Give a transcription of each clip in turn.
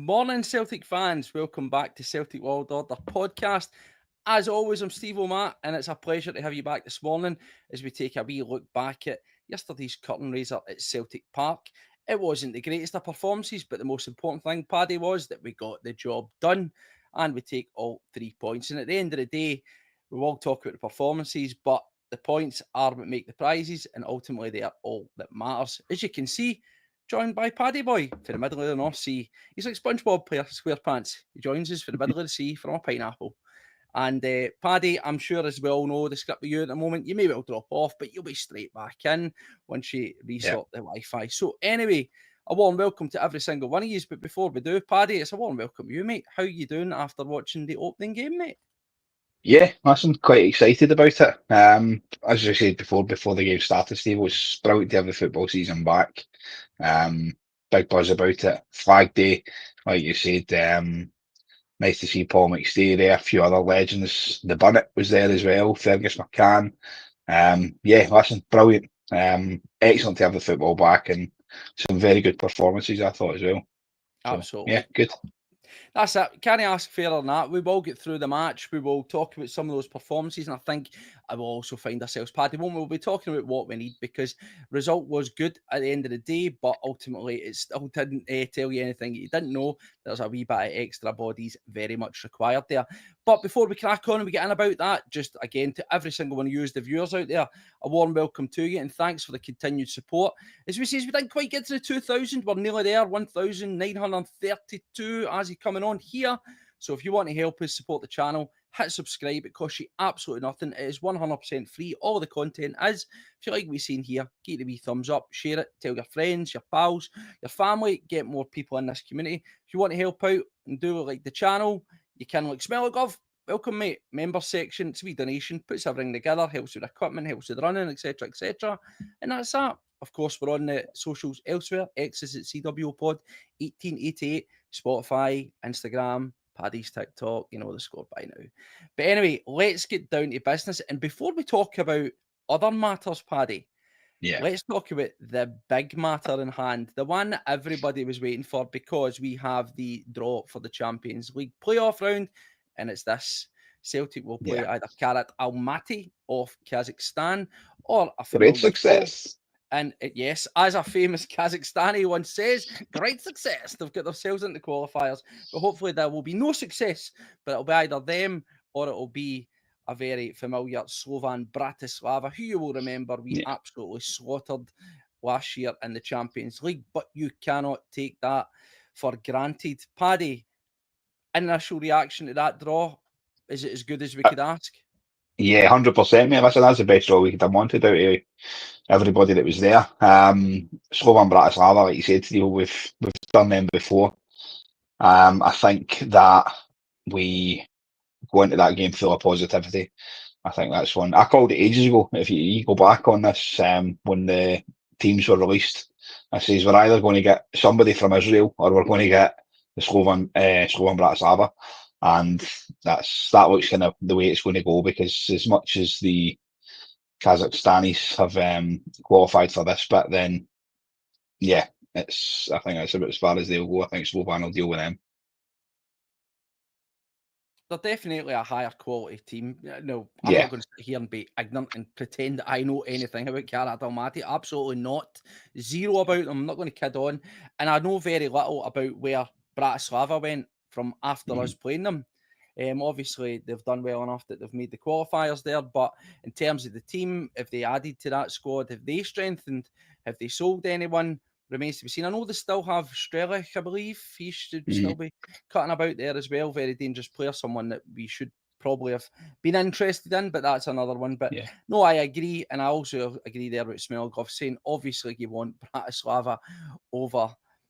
Morning, Celtic fans. Welcome back to Celtic World Order podcast. As always, I'm Steve O'Matt, and it's a pleasure to have you back this morning as we take a wee look back at yesterday's curtain raiser at Celtic Park. It wasn't the greatest of performances, but the most important thing, Paddy, was that we got the job done and we take all 3 points. And at the end of the day, we will talk about the performances, but the points are what make the prizes, and ultimately they are all that matters. As you can see, joined by Paddy Boy for the middle of the North Sea. He's like SpongeBob player SquarePants. He joins us for the middle of the sea from a pineapple. And Paddy, I'm sure as we all know the script with you at the moment, you may well drop off, but you'll be straight back in once you resort the Wi-Fi. So anyway, a warm welcome to every single one of you. But before we do, Paddy, it's a warm welcome to you, mate. How you doing after watching the opening game, mate? Yeah, listen, quite excited about it. As I said before the game started, Steve, it was brilliant to have the football season back. Big buzz about it. Flag Day, like you said, nice to see Paul McStay there, a few other legends. The Bunnet was there as well, Fergus McCann. Yeah, listen, brilliant. Excellent to have the football back and some very good performances, I thought, as well. So, Absolutely. yeah, good. That's it. Can't ask fairer than that. We will get through the match. We will talk about some of those performances. And I think I will also find ourselves, Paddy, we'll be talking about what we need, because result was good at the end of the day, but ultimately it still didn't tell you anything you didn't know. There's a wee bit of extra bodies very much required there. But before we crack on and we get in about that, just again to every single one of you, the viewers out there, a warm welcome to you and thanks for the continued support. As we say, we didn't quite get to the 2,000. We're nearly there, 1,932 as he coming on here. So if you want to help us support the channel, hit subscribe. It costs you absolutely nothing. It is 100% free. All the content is. If you like what you've seen here, give it a wee thumbs up, share it, tell your friends, your pals, your family, get more people in this community. If you want to help out and do like the channel, you can like Smelligov. Welcome, mate. Member section. It's a wee donation. Puts everything together. Helps with equipment. Helps with running, etc., etc. And that's that. Of course, we're on the socials elsewhere. X is at CWPod 1888. Spotify, Instagram, Paddy's TikTok. You know the score by now. But anyway, let's get down to business. And before we talk about other matters, Paddy, let's talk about the big matter in hand, the one that everybody was waiting for, because we have the draw for the Champions League playoff round, and it's this. Celtic will play either Karat Almaty of Kazakhstan or a Great familiar foe. success. And yes, as a famous Kazakhstani once says, great success. They've got themselves into qualifiers, but hopefully there will be no success. But it'll be either them or it'll be a very familiar Slovan Bratislava, who you will remember we absolutely slaughtered last year in the Champions League. But you cannot take that for granted. Paddy, initial reaction to that draw, is it as good as we could ask? Yeah, 100%, mate. Listen, that's the best draw we could have wanted out of everybody that was there. Slovan Bratislava, like you said, Steve, we've done them before. I think that we go into that game full of positivity. I think that's one. I called it ages ago. If you go back on this, when the teams were released, I says we're either going to get somebody from Israel or we're going to get the Slovan Bratislava, and that looks kind of the way it's going to go, because as much as the Kazakhstanis have qualified for this bit, then yeah, I think that's about as far as they'll go. I think Slovan will deal with them. They're definitely a higher quality team. No, I'm not going to sit here and be ignorant and pretend that I know anything about Karat Almaty. Absolutely not. Zero about them. I'm not going to kid on. And I know very little about where Bratislava went from after us playing them. Obviously, they've done well enough that they've made the qualifiers there. But in terms of the team, if they added to that squad, have they strengthened? Have they sold anyone? Remains to be seen. I know they still have Strelich, I believe. He should still be cutting about there as well. Very dangerous player, someone that we should probably have been interested in, but that's another one. But no, I agree. And I also agree there with Smelgov saying, obviously, you want Bratislava over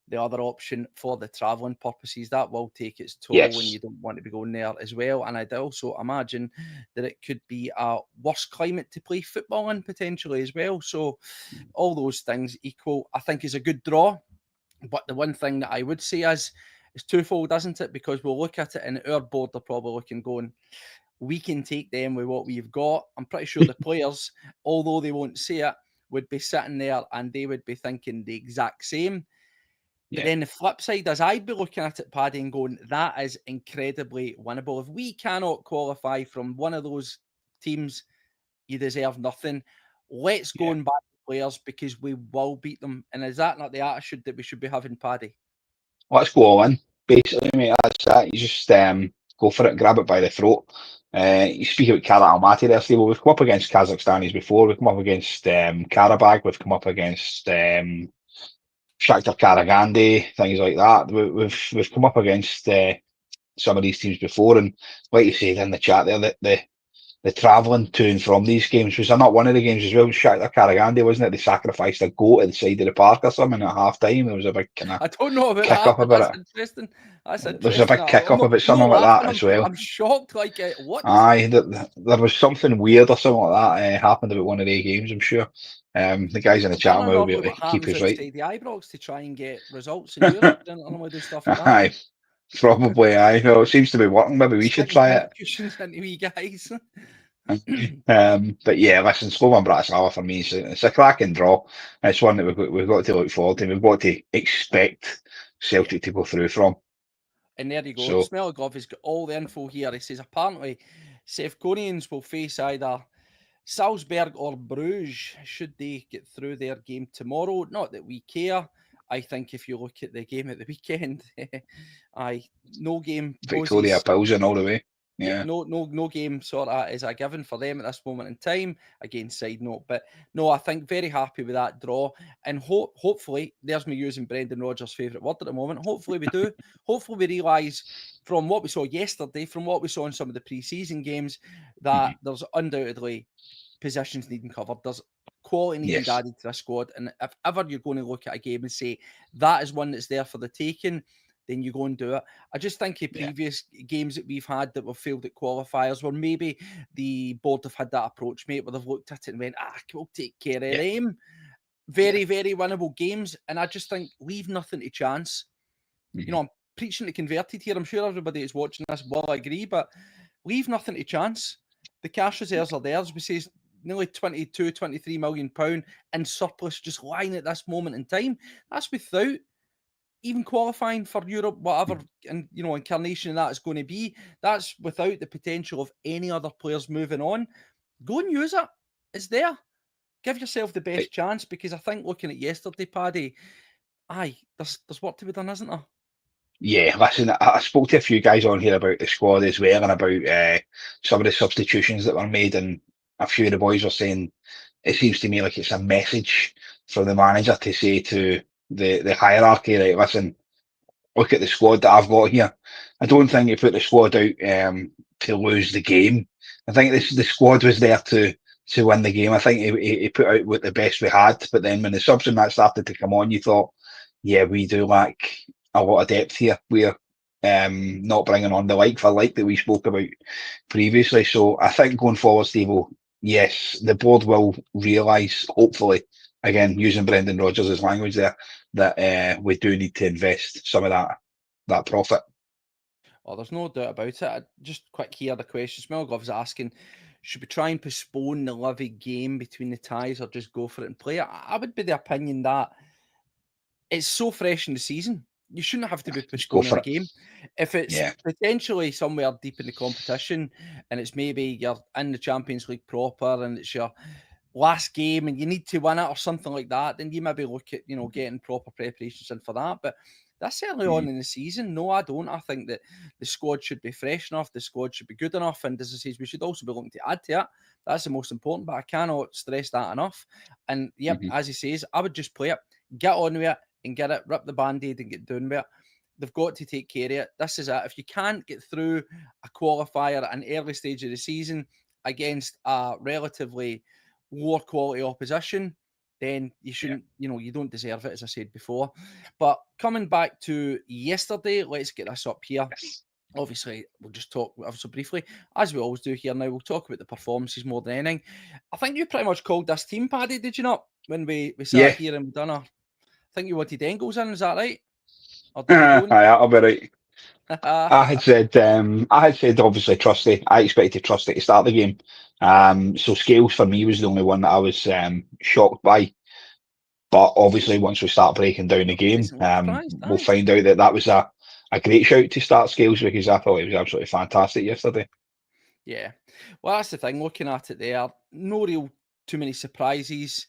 the other option for the travelling purposes. That will take its toll when you don't want to be going there as well. And I'd also imagine that it could be a worse climate to play football in potentially as well. So all those things equal, I think, is a good draw. But the one thing that I would say is twofold, isn't it? Because we'll look at it and our board are probably looking going, we can take them with what we've got. I'm pretty sure the players, although they won't say it, would be sitting there and they would be thinking the exact same. But then the flip side is I'd be looking at it, Paddy, and going, that is incredibly winnable. If we cannot qualify from one of those teams, you deserve nothing. Let's go and back the players because we will beat them. And is that not the attitude that we should be having, Paddy? Let's go all in, basically, mate. That's that. You just go for it, grab it by the throat. You speak about Kara Almaty there, Steve. Well, we've come up against Kazakhstanis before. We've come up against Karabag. We've come up against Shakhtar Karagandhi, things like that. We've come up against some of these teams before, and like you said in the chat there, the travelling to and from these games, was not one of the games as well? Shakhtar Karagandhi, wasn't it? They sacrificed a goat at the side of the park or something at half time. There was a big kind of I don't know about kick that, up but about that's it. interesting. That's interesting. There's a big kick up about I'm something not like that laughing. as well. I'm shocked. Like, what? Aye, there was something weird or something like that happened about one of the games, I'm sure. The guys in the chat will be able to keep us right. The Ibrox to try and get results in Europe. They don't normally do stuff like that. Aye, probably. Aye, no, it seems to be working. Maybe we should try it. Into wee guys. But yeah, listen, Slovan Bratislava for me, it's a cracking draw. It's one that we've got to look forward to. We've got to expect Celtic to go through from. And there you go. So, Smelgov has got all the info here. He says apparently Sevconians will face either Salzburg or Bruges should they get through their game tomorrow. Not that we care. I think if you look at the game at the weekend, no game Victoria Pilsen all the way. Yeah. No game sort of is a given for them at this moment in time. Again, side note, but no, I think very happy with that draw, and hopefully, there's me using Brendan Rodgers' favourite word at the moment. Hopefully we do. Hopefully we realise from what we saw yesterday, from what we saw in some of the pre-season games, that there's undoubtedly positions needing covered. There's quality needing added to the squad, and if ever you're going to look at a game and say that is one that's there for the taking, then you go and do it. I just think in previous games that we've had that were failed at qualifiers, where maybe the board have had that approach, mate, where they've looked at it and went, we'll take care of them. Very, very winnable games. And I just think leave nothing to chance. You know, I'm preaching to converted here. I'm sure everybody who's watching this will agree, but leave nothing to chance. The cash reserves are there. As we say, nearly 22, 23 million pound in surplus just lying at this moment in time. That's without even qualifying for Europe, whatever, and incarnation of that is going to be. That's without the potential of any other players moving on. Go and use it. It's there. Give yourself the best chance, because I think looking at yesterday, Paddy, there's work to be done, isn't there? Yeah, listen, I spoke to a few guys on here about the squad as well, and about some of the substitutions that were made, and a few of the boys were saying it seems to me like it's a message from the manager to say to the hierarchy, right, listen, look at the squad that I've got here. I don't think he put the squad out to lose the game. I think the squad was there to win the game. I think he put out with the best we had, but then when the subs and that started to come on, you thought, yeah, we do lack a lot of depth here. We're not bringing on the like for like that we spoke about previously. So I think going forward, Steve, yes, the board will realise, hopefully, again, using Brendan Rodgers' language there, that we do need to invest some of that profit. Oh, there's no doubt about it. Just quick here, the question Smelgov's asking, should we try and postpone the Livy game between the ties or just go for it and play it? I would be the opinion that it's so fresh in the season. You shouldn't have to be postponing a game. If it's potentially somewhere deep in the competition and it's maybe you're in the Champions League proper and it's your last game and you need to win it or something like that, then you maybe look at, getting proper preparations in for that. But that's early on in the season. No, I don't. I think that the squad should be fresh enough. The squad should be good enough. And as I say, we should also be looking to add to it. That's the most important, but I cannot stress that enough. And as he says, I would just play it, get on with it and get it, rip the band-aid and get done with it. They've got to take care of it. This is it. If you can't get through a qualifier at an early stage of the season against a relatively lower quality opposition, then you shouldn't, you don't deserve it, as I said before. But coming back to yesterday, let's get this up here. Obviously, we'll just talk so briefly, as we always do here now. We'll talk about the performances more than anything. I think you pretty much called this team, Paddy, did you not? When we sat here and done I think you wanted Engels in, is that right? Or did you I'll be right. I had said obviously Trusty. I expected Trusty to start the game. So Scales for me was the only one that I was shocked by. But obviously, once we start breaking down the game, we'll find out that was a great shout to start Scales, because I thought it was absolutely fantastic yesterday. Yeah, well, that's the thing. Looking at it there, no real too many surprises.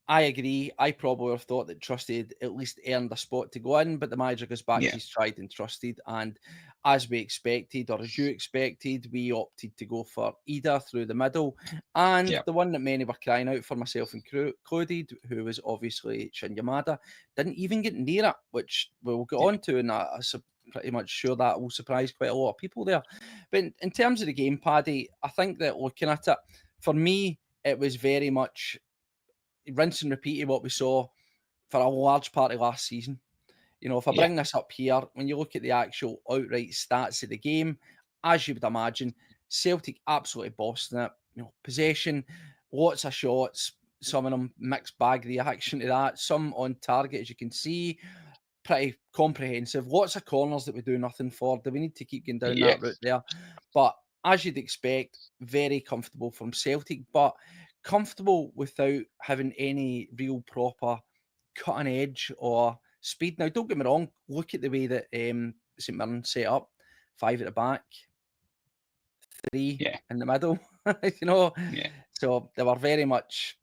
I agree. I probably have thought that Trusty had at least earned a spot to go in, but the manager goes back to his tried and trusted. And as we expected, or as you expected, we opted to go for Ida through the middle. And the one that many were crying out for, myself included, who was obviously Shin Yamada, didn't even get near it, which we'll get on to. And I'm pretty much sure that will surprise quite a lot of people there. But in terms of the game, Paddy, I think that looking at it, for me, it was very much rinse and repeat of what we saw for a large part of last season. You know, if I bring this up here, when you look at the actual outright stats of the game, as you would imagine, Celtic absolutely bossing it. You know, possession, lots of shots, some of them mixed bag reaction to that, some on target, as you can see, pretty comprehensive. Lots of corners that we do nothing for. Do we need to keep going down that route there? But as you'd expect, very comfortable from Celtic, but comfortable without having any real proper cutting edge or speed. Now, don't get me wrong, look at the way that St.Mirren set up. 5 at the back, 3 in the middle, you know. So they were very much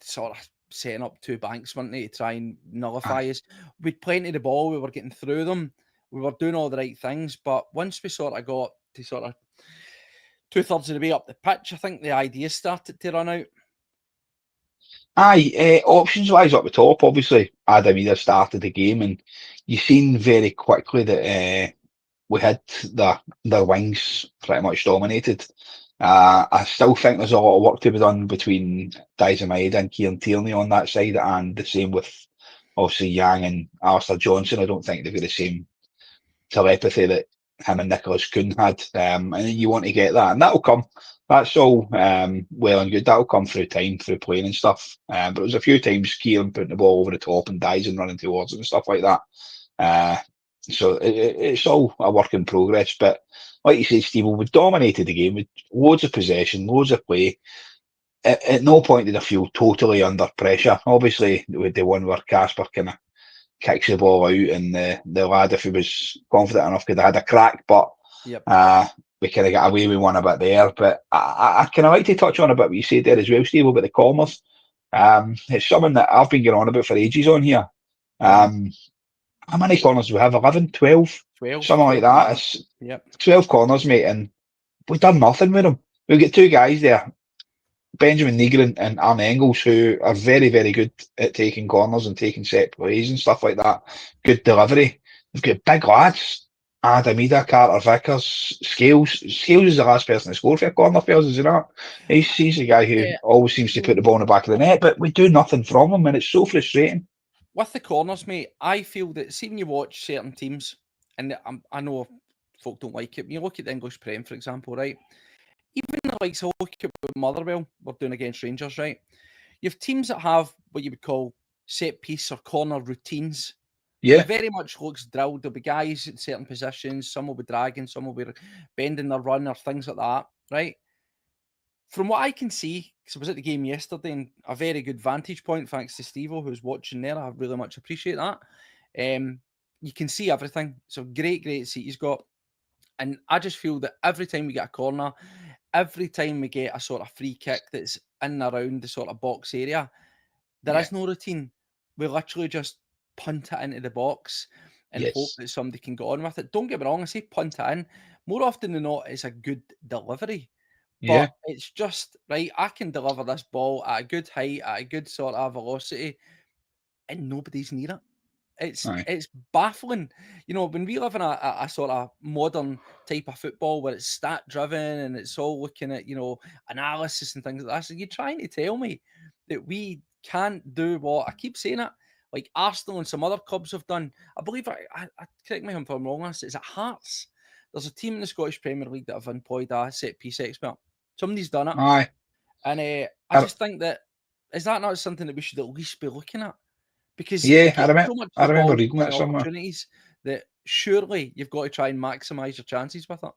sort of setting up 2 banks, weren't they, to try and nullify us. We'd plenty of the ball, we were getting through them, we were doing all the right things, but once we sort of got to sort of 2/3 of the way up the pitch, I think the ideas started to run out. Options-wise up the top, obviously, Adam either started the game, and you seen very quickly that we had their wings pretty much dominated. I still think there's a lot of work to be done between Daizen Maeda and Kieran Tierney on that side, and the same with obviously Yang and Alistair Johnson. I don't think they've got the same telepathy that him and Nicholas Kuhn had, and you want to get that, and that'll come. That's all well and good. That'll come through time, through playing and stuff. But it was a few times Kieran putting the ball over the top and Dyson running towards it and stuff like that. So it's all a work in progress. But like you say, Steve, we dominated the game with loads of possession, loads of play. At no point did I feel totally under pressure. Obviously, with the one where Casper kind of kicks the ball out, and the lad, if he was confident enough, could have had a crack, but we kind of got away with one a bit there. But I kind of like to touch on a bit what you said there as well, Steve, about the corners. It's something that I've been going on about for ages on here. How many corners do we have? 11, 12? 12, something like that. It's 12 corners, mate, and we've done nothing with them. We've got 2 guys there, Benjamin Nigren and Arne Engels, who are very, very good at taking corners and taking set plays and stuff like that. Good delivery. We've got big lads. Adamida, Carter Vickers, Scales. Scales is the last person to score for a corner for us, is he not? He's the guy who always seems to put the ball in the back of the net, but we do nothing from him, and it's so frustrating. With the corners, mate, I feel that, see, when you watch certain teams, and I know folk don't like it, when you look at the English Prem, for example, right? Even the likes of look at what Motherwell were doing against Rangers, right? You have teams that have what you would call set piece or corner routines. It very much looks drilled. There'll be guys in certain positions, some will be dragging, some will be bending their run or things like that, right? From what I can see, because I was at the game yesterday, and a very good vantage point, thanks to Steve-O, who's watching there. I really much appreciate that. You can see everything. So great seat he's got. And I just feel that every time we get a corner, every time we get a sort of free kick that's in and around the sort of box area, there is no routine. We literally just punt it into the box and hope that somebody can get on with it. Don't get me wrong, I say punt it in. More often than not, it's a good delivery. But it's just, right, I can deliver this ball at a good height, at a good sort of velocity, and nobody's near it. It's baffling. You know, when we live in a sort of modern type of football where it's stat driven and it's all looking at, you know, analysis and things like that. So you're trying to tell me that we can't do what I keep saying it, like Arsenal and some other clubs have done. I believe, I correct me if I'm wrong, is it Hearts? There's a team in the Scottish Premier League that have employed a set piece expert. Somebody's done it. And I just think that, is that not something that we should at least be looking at? Because I remember reading that somewhere. Opportunities that surely you've got to try and maximise your chances with it.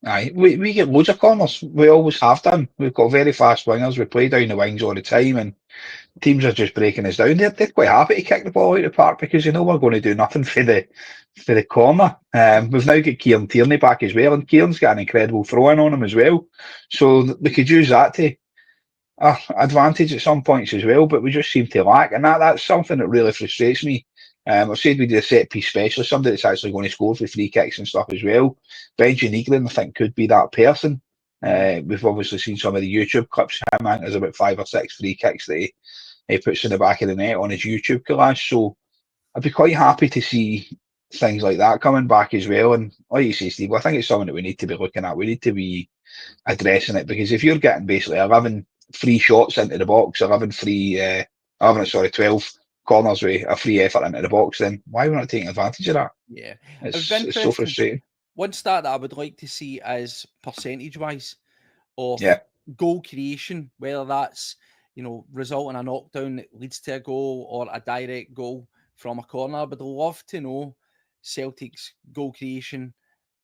Aye, we get loads of corners. We always have done. We've got very fast wingers. We play down the wings all the time, and teams are just breaking us down. They're quite happy to kick the ball out of the park because they know we're going to do nothing for the corner. We've now got Kieran Tierney back as well, and Kieran's got an incredible throw-in on him as well. So we could use that to our advantage at some points as well, but we just seem to lack, and that's something that really frustrates me. I've said we need a set piece specialist, somebody that's actually going to score for free kicks and stuff as well. Benji Neegrin, I think, could be that person. We've obviously seen some of the YouTube clips. Him, I think there's about 5 or 6 free kicks that he puts in the back of the net on his YouTube collage. So I'd be quite happy to see things like that coming back as well. And like you say, Steve, I think it's something that we need to be looking at. We need to be addressing it, because if you're getting basically 11 free shots into the box, 12 corners with a free effort into the box, then why are we not taking advantage of that? Yeah, It's so frustrating. One stat that I would like to see is percentage-wise of Yeah. goal creation, whether that's, result in a knockdown that leads to a goal or a direct goal from a corner. I would love to know Celtic's goal creation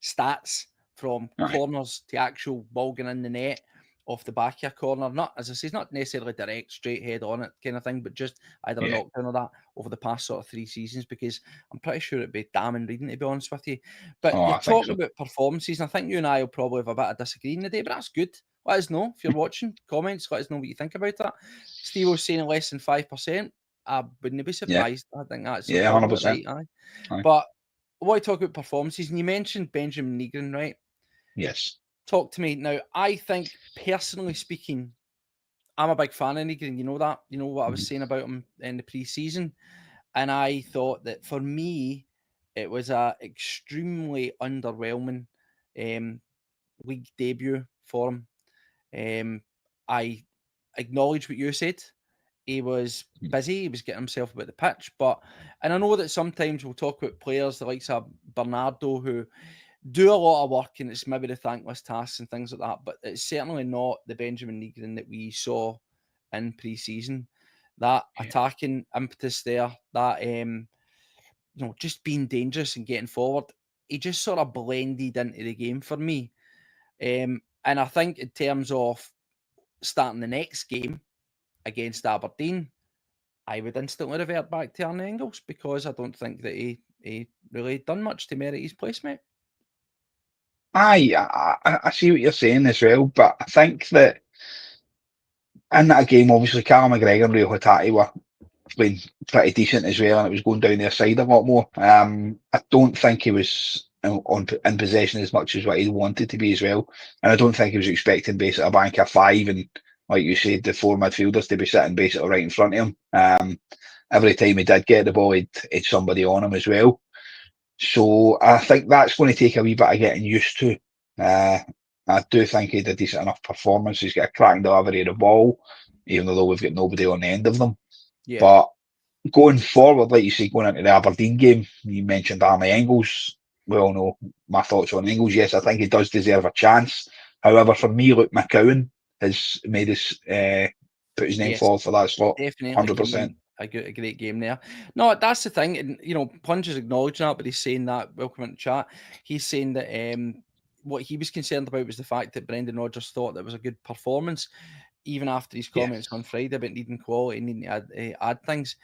stats from corners to actual ball going in the net off the back of a corner. Not, as I say, not necessarily direct, straight head on it kind of thing, but just either a knockdown or that over the past sort of 3 seasons, because I'm pretty sure it'd be damning reading, to be honest with you. But you're talking about performances, and I think you and I will probably have a bit of disagreeing today, but that's good. Let us know if you're watching. Comments, let us know what you think about that. Steve was saying less than 5%. I wouldn't be surprised. I think that's probably 100%. right. But I want to talk about performances, and you mentioned Benjamin Neegrin, right? Yes. Talk to me. Now, I think, personally speaking, I'm a big fan of Neegrin. You know that? You know what I was saying about him in the pre-season? And I thought that for me, it was a extremely underwhelming league debut for him. I acknowledge what you said. He was busy. He was getting himself about the pitch. And I know that sometimes we'll talk about players the likes of Bernardo who do a lot of work, and it's maybe the thankless tasks and things like that. But it's certainly not the Benjamin Neegrin that we saw in pre-season. That attacking impetus there, that just being dangerous and getting forward, he just sort of blended into the game for me. And I think in terms of starting the next game against Aberdeen, I would instantly revert back to Arne Engels, because I don't think that he really done much to merit his place, mate. I see what you're saying as well, but I think that in that game, obviously, Callum McGregor and Rio Hatate were playing pretty decent as well, and it was going down their side a lot more. I don't think he was in possession as much as what he wanted to be as well, and I don't think he was expecting basically a bank of 5 and, like you said, the 4 midfielders to be sitting basically right in front of him. Every time he did get the ball, he'd somebody on him as well. So I think that's going to take a wee bit of getting used to. I do think he did a decent enough performance. He's got a cracking delivery of the ball, even though we've got nobody on the end of them. Yeah. But going forward, like you say, going into the Aberdeen game, you mentioned Arne Engels. We all know my thoughts on Engels. Yes, I think he does deserve a chance. However, for me, Luke McCowan has made us put his name forward for that slot. Definitely 100%. A great game there. No, that's the thing. And, Punch is acknowledging that, but he's saying that, welcome in the chat, he's saying that what he was concerned about was the fact that Brendan Rodgers thought that was a good performance, even after his comments on Friday about needing quality, needing to add things.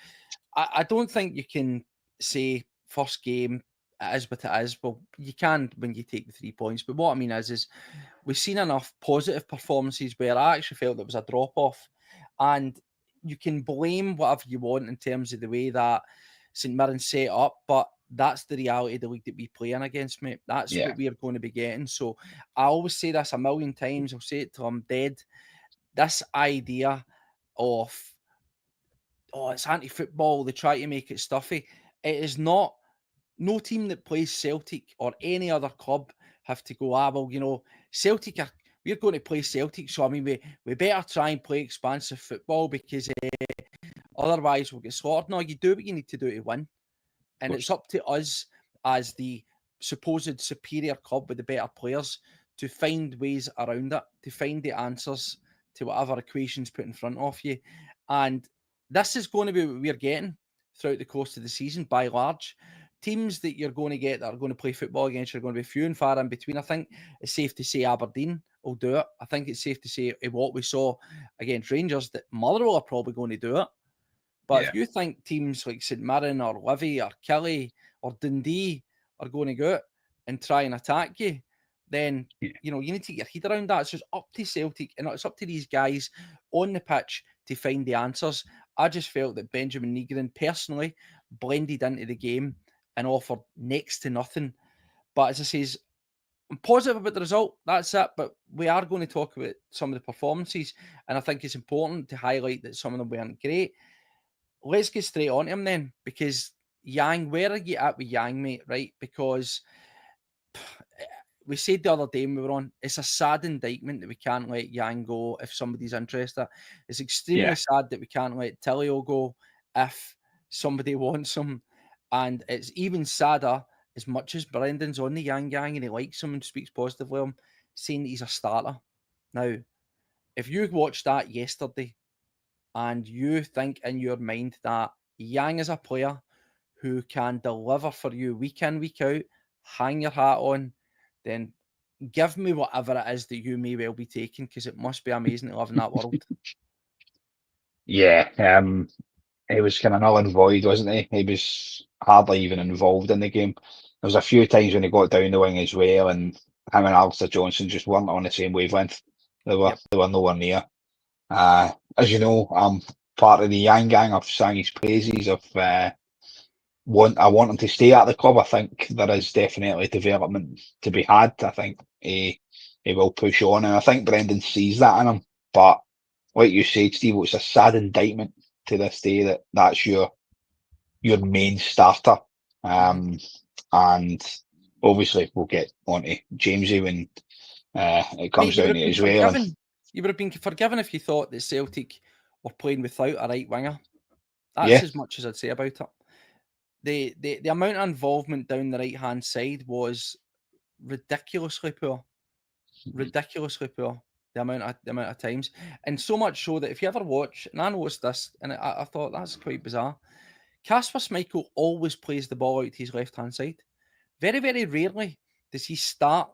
I don't think you can say first game, it is what it is. Well, you can when you take the 3 points. But what I mean is we've seen enough positive performances where I actually felt there was a drop-off. And you can blame whatever you want in terms of the way that St.Mirren set up, but that's the reality of the league that we play in against, mate. That's what we are going to be getting. So I always say this a million times. I'll say it till I'm dead. This idea of, it's anti-football, they try to make it stuffy. It is not. No team that plays Celtic or any other club have to go, Celtic we're going to play Celtic, so I mean, we better try and play expansive football because otherwise we'll get slaughtered. No, you do what you need to do to win. And it's up to us as the supposed superior club with the better players to find ways around it, to find the answers to whatever equations put in front of you. And this is going to be what we're getting throughout the course of the season, by large. teams that you're going to get that are going to play football against you are going to be few and far in between. I think it's safe to say Aberdeen will do it. I think it's safe to say what we saw against Rangers that Motherwell are probably going to do it. But if you think teams like St.Mirren or Livy or Killie or Dundee are going to go out and try and attack you, then you need to get your head around that. So it's up to Celtic and it's up to these guys on the pitch to find the answers. I just felt that Benjamin Negrin personally blended into the game and offered next to nothing. But as I say, I'm positive about the result. That's it. But we are going to talk about some of the performances, and I think it's important to highlight that some of them weren't great. Let's get straight on to him then, because Yang, where are you at with Yang, mate? Right? Because we said the other day when we were on, it's a sad indictment that we can't let Yang go if somebody's interested. It's extremely sad that we can't let Tillio go if somebody wants him. And it's even sadder, as much as Brendan's on the Yang gang and he likes him and speaks positively of him, saying that he's a starter. Now, if you watched that yesterday and you think in your mind that Yang is a player who can deliver for you week in, week out, hang your hat on, then give me whatever it is that you may well be taking, because it must be amazing to live in that world. Yeah, he was kind of null and void, wasn't he? He was hardly even involved in the game. There was a few times when he got down the wing as well, and him and Alistair Johnson just weren't on the same wavelength. They were nowhere near. As you know, I'm part of the Yang gang. I've sang his praises. I want him to stay at the club. I think there is definitely development to be had. I think he will push on, and I think Brendan sees that in him. But like you said, Steve, it's a sad indictment to this day that's your main starter. And obviously we'll get onto Jamesy when it comes down to it as well. You would have been forgiven if you thought that Celtic were playing without a right winger. That's as much as I'd say about it. The amount of involvement down the right hand side was ridiculously poor. Ridiculously poor. The amount of times, and so much so that if you ever watch, and I noticed this, and I thought that's quite bizarre. Kasper Schmeichel always plays the ball out to his left hand side. Very, very rarely does he start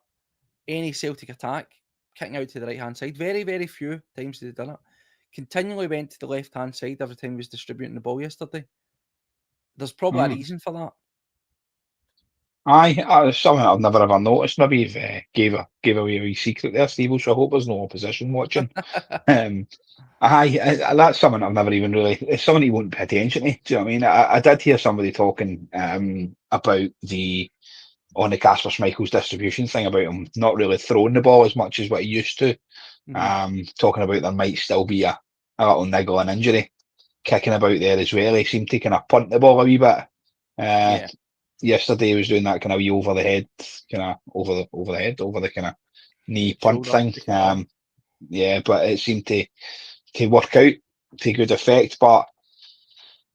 any Celtic attack kicking out to the right hand side. Very, very few times did he done it. Continually went to the left hand side every time he was distributing the ball yesterday. There's probably a reason for that. Aye, something I've never ever noticed. Maybe you've gave away a wee secret there, Steve. So I hope there's no opposition watching. That's something I've never even really. It's something you wouldn't pay attention to. Do you know what I mean? I did hear somebody talking about on the Kasper Schmeichel's distribution thing about him not really throwing the ball as much as what he used to. Talking about there might still be a little niggling injury kicking about there as well. He seemed to kind of punt the ball a wee bit. Yesterday he was doing that kind of wee over the head, over the kind of knee punt thing. But it seemed to work out to good effect. But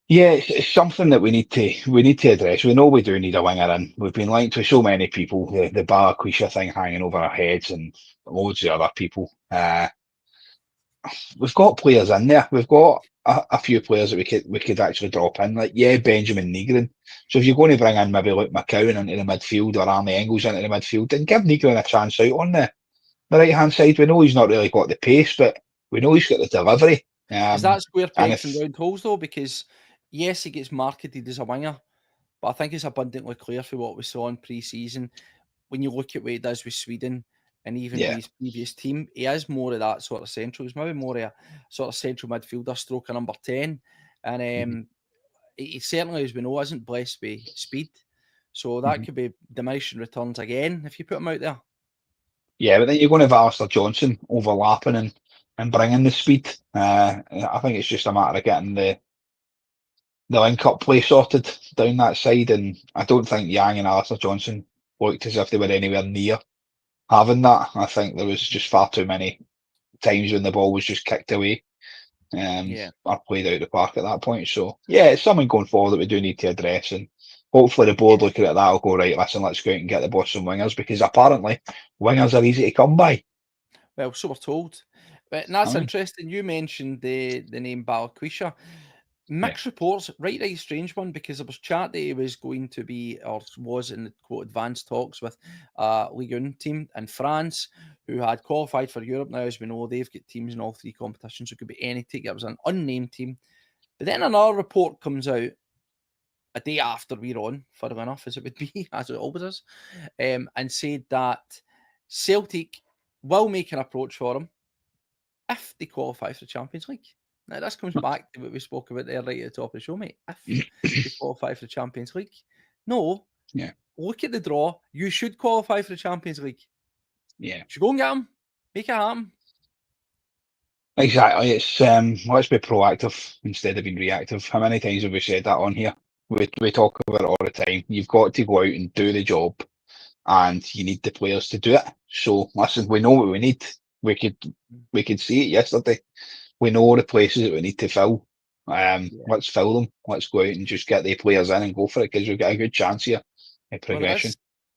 yeah, it's something that we need to address. We know we do need a winger in. We've been linked with so many people, the Balaquisha thing hanging over our heads and loads of other people. We've got players in there. We've got a few players that we could actually drop in. Like, Benjamin Negrin. So if you're going to bring in maybe Luke McCowan into the midfield or Arnie Engels into the midfield, then give Negrin a chance out on the right-hand side. We know he's not really got the pace, but we know he's got the delivery. Is that square pegs and round holes, though? Because, yes, he gets marketed as a winger, but I think it's abundantly clear for what we saw in pre-season. When you look at what he does with Sweden and even with his previous team, he is more of that sort of central. He's maybe more of a sort of central midfielder, stroke a number 10. And he certainly, as we know, isn't blessed with speed. So that could be diminishing returns again if you put him out there. Yeah, but then you're going to have Alistair Johnson overlapping and bringing the speed. I think it's just a matter of getting the link-up play sorted down that side, and I don't think Yang and Alistair Johnson looked as if they were anywhere near having that. I think there was just far too many times when the ball was just kicked away or played out the park at that point. So, it's something going forward that we do need to address, and hopefully the board looking at that will go, right, listen, let's go out and get the boss some wingers, because apparently wingers are easy to come by. Well, so we're told. But that's interesting. You mentioned the name Balaquisha. Mixed reports, right, strange one, because there was chat that he was going to be, or was in the quote advanced talks with Ligue 1 team in France, who had qualified for Europe. Now, as we know, they've got teams in all 3 competitions, so it could be any team. It was an unnamed team. But then another report comes out a day after we're on, funnily enough, as it would be, as it always is, and said that Celtic will make an approach for him if they qualify for the Champions League. Now, this comes back to what we spoke about there right at the top of the show, mate. If they qualify for the Champions League. No. Yeah. Look at the draw. You should qualify for the Champions League. Yeah. You should go and get them. Make it happen. Exactly. It's let's be proactive instead of being reactive. How many times have we said that on here? We talk about it all the time. You've got to go out and do the job, and you need the players to do it. So listen, we know what we need. We could see it yesterday. We know the places that we need to fill. Let's fill them. Let's go out and just get the players in and go for it, because we've got a good chance here at progression.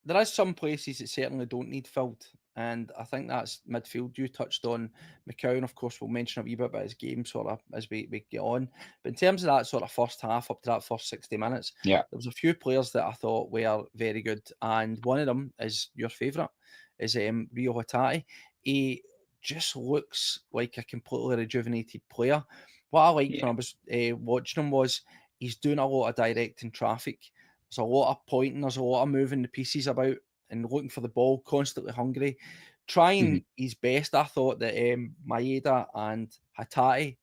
Well, there is some places that certainly don't need filled, and I think that's midfield. You touched on McCowan, of course. We'll mention a wee bit about his game sort of as we get on. But in terms of that sort of first half, up to that first 60 minutes, there was a few players that I thought were very good, and one of them is your favourite, is Rio Hatate. He just looks like a completely rejuvenated player. What I liked when I was watching him was he's doing a lot of directing traffic. There's a lot of pointing, there's a lot of moving the pieces about and looking for the ball, constantly hungry, trying his best. I thought that Maeda and Hatate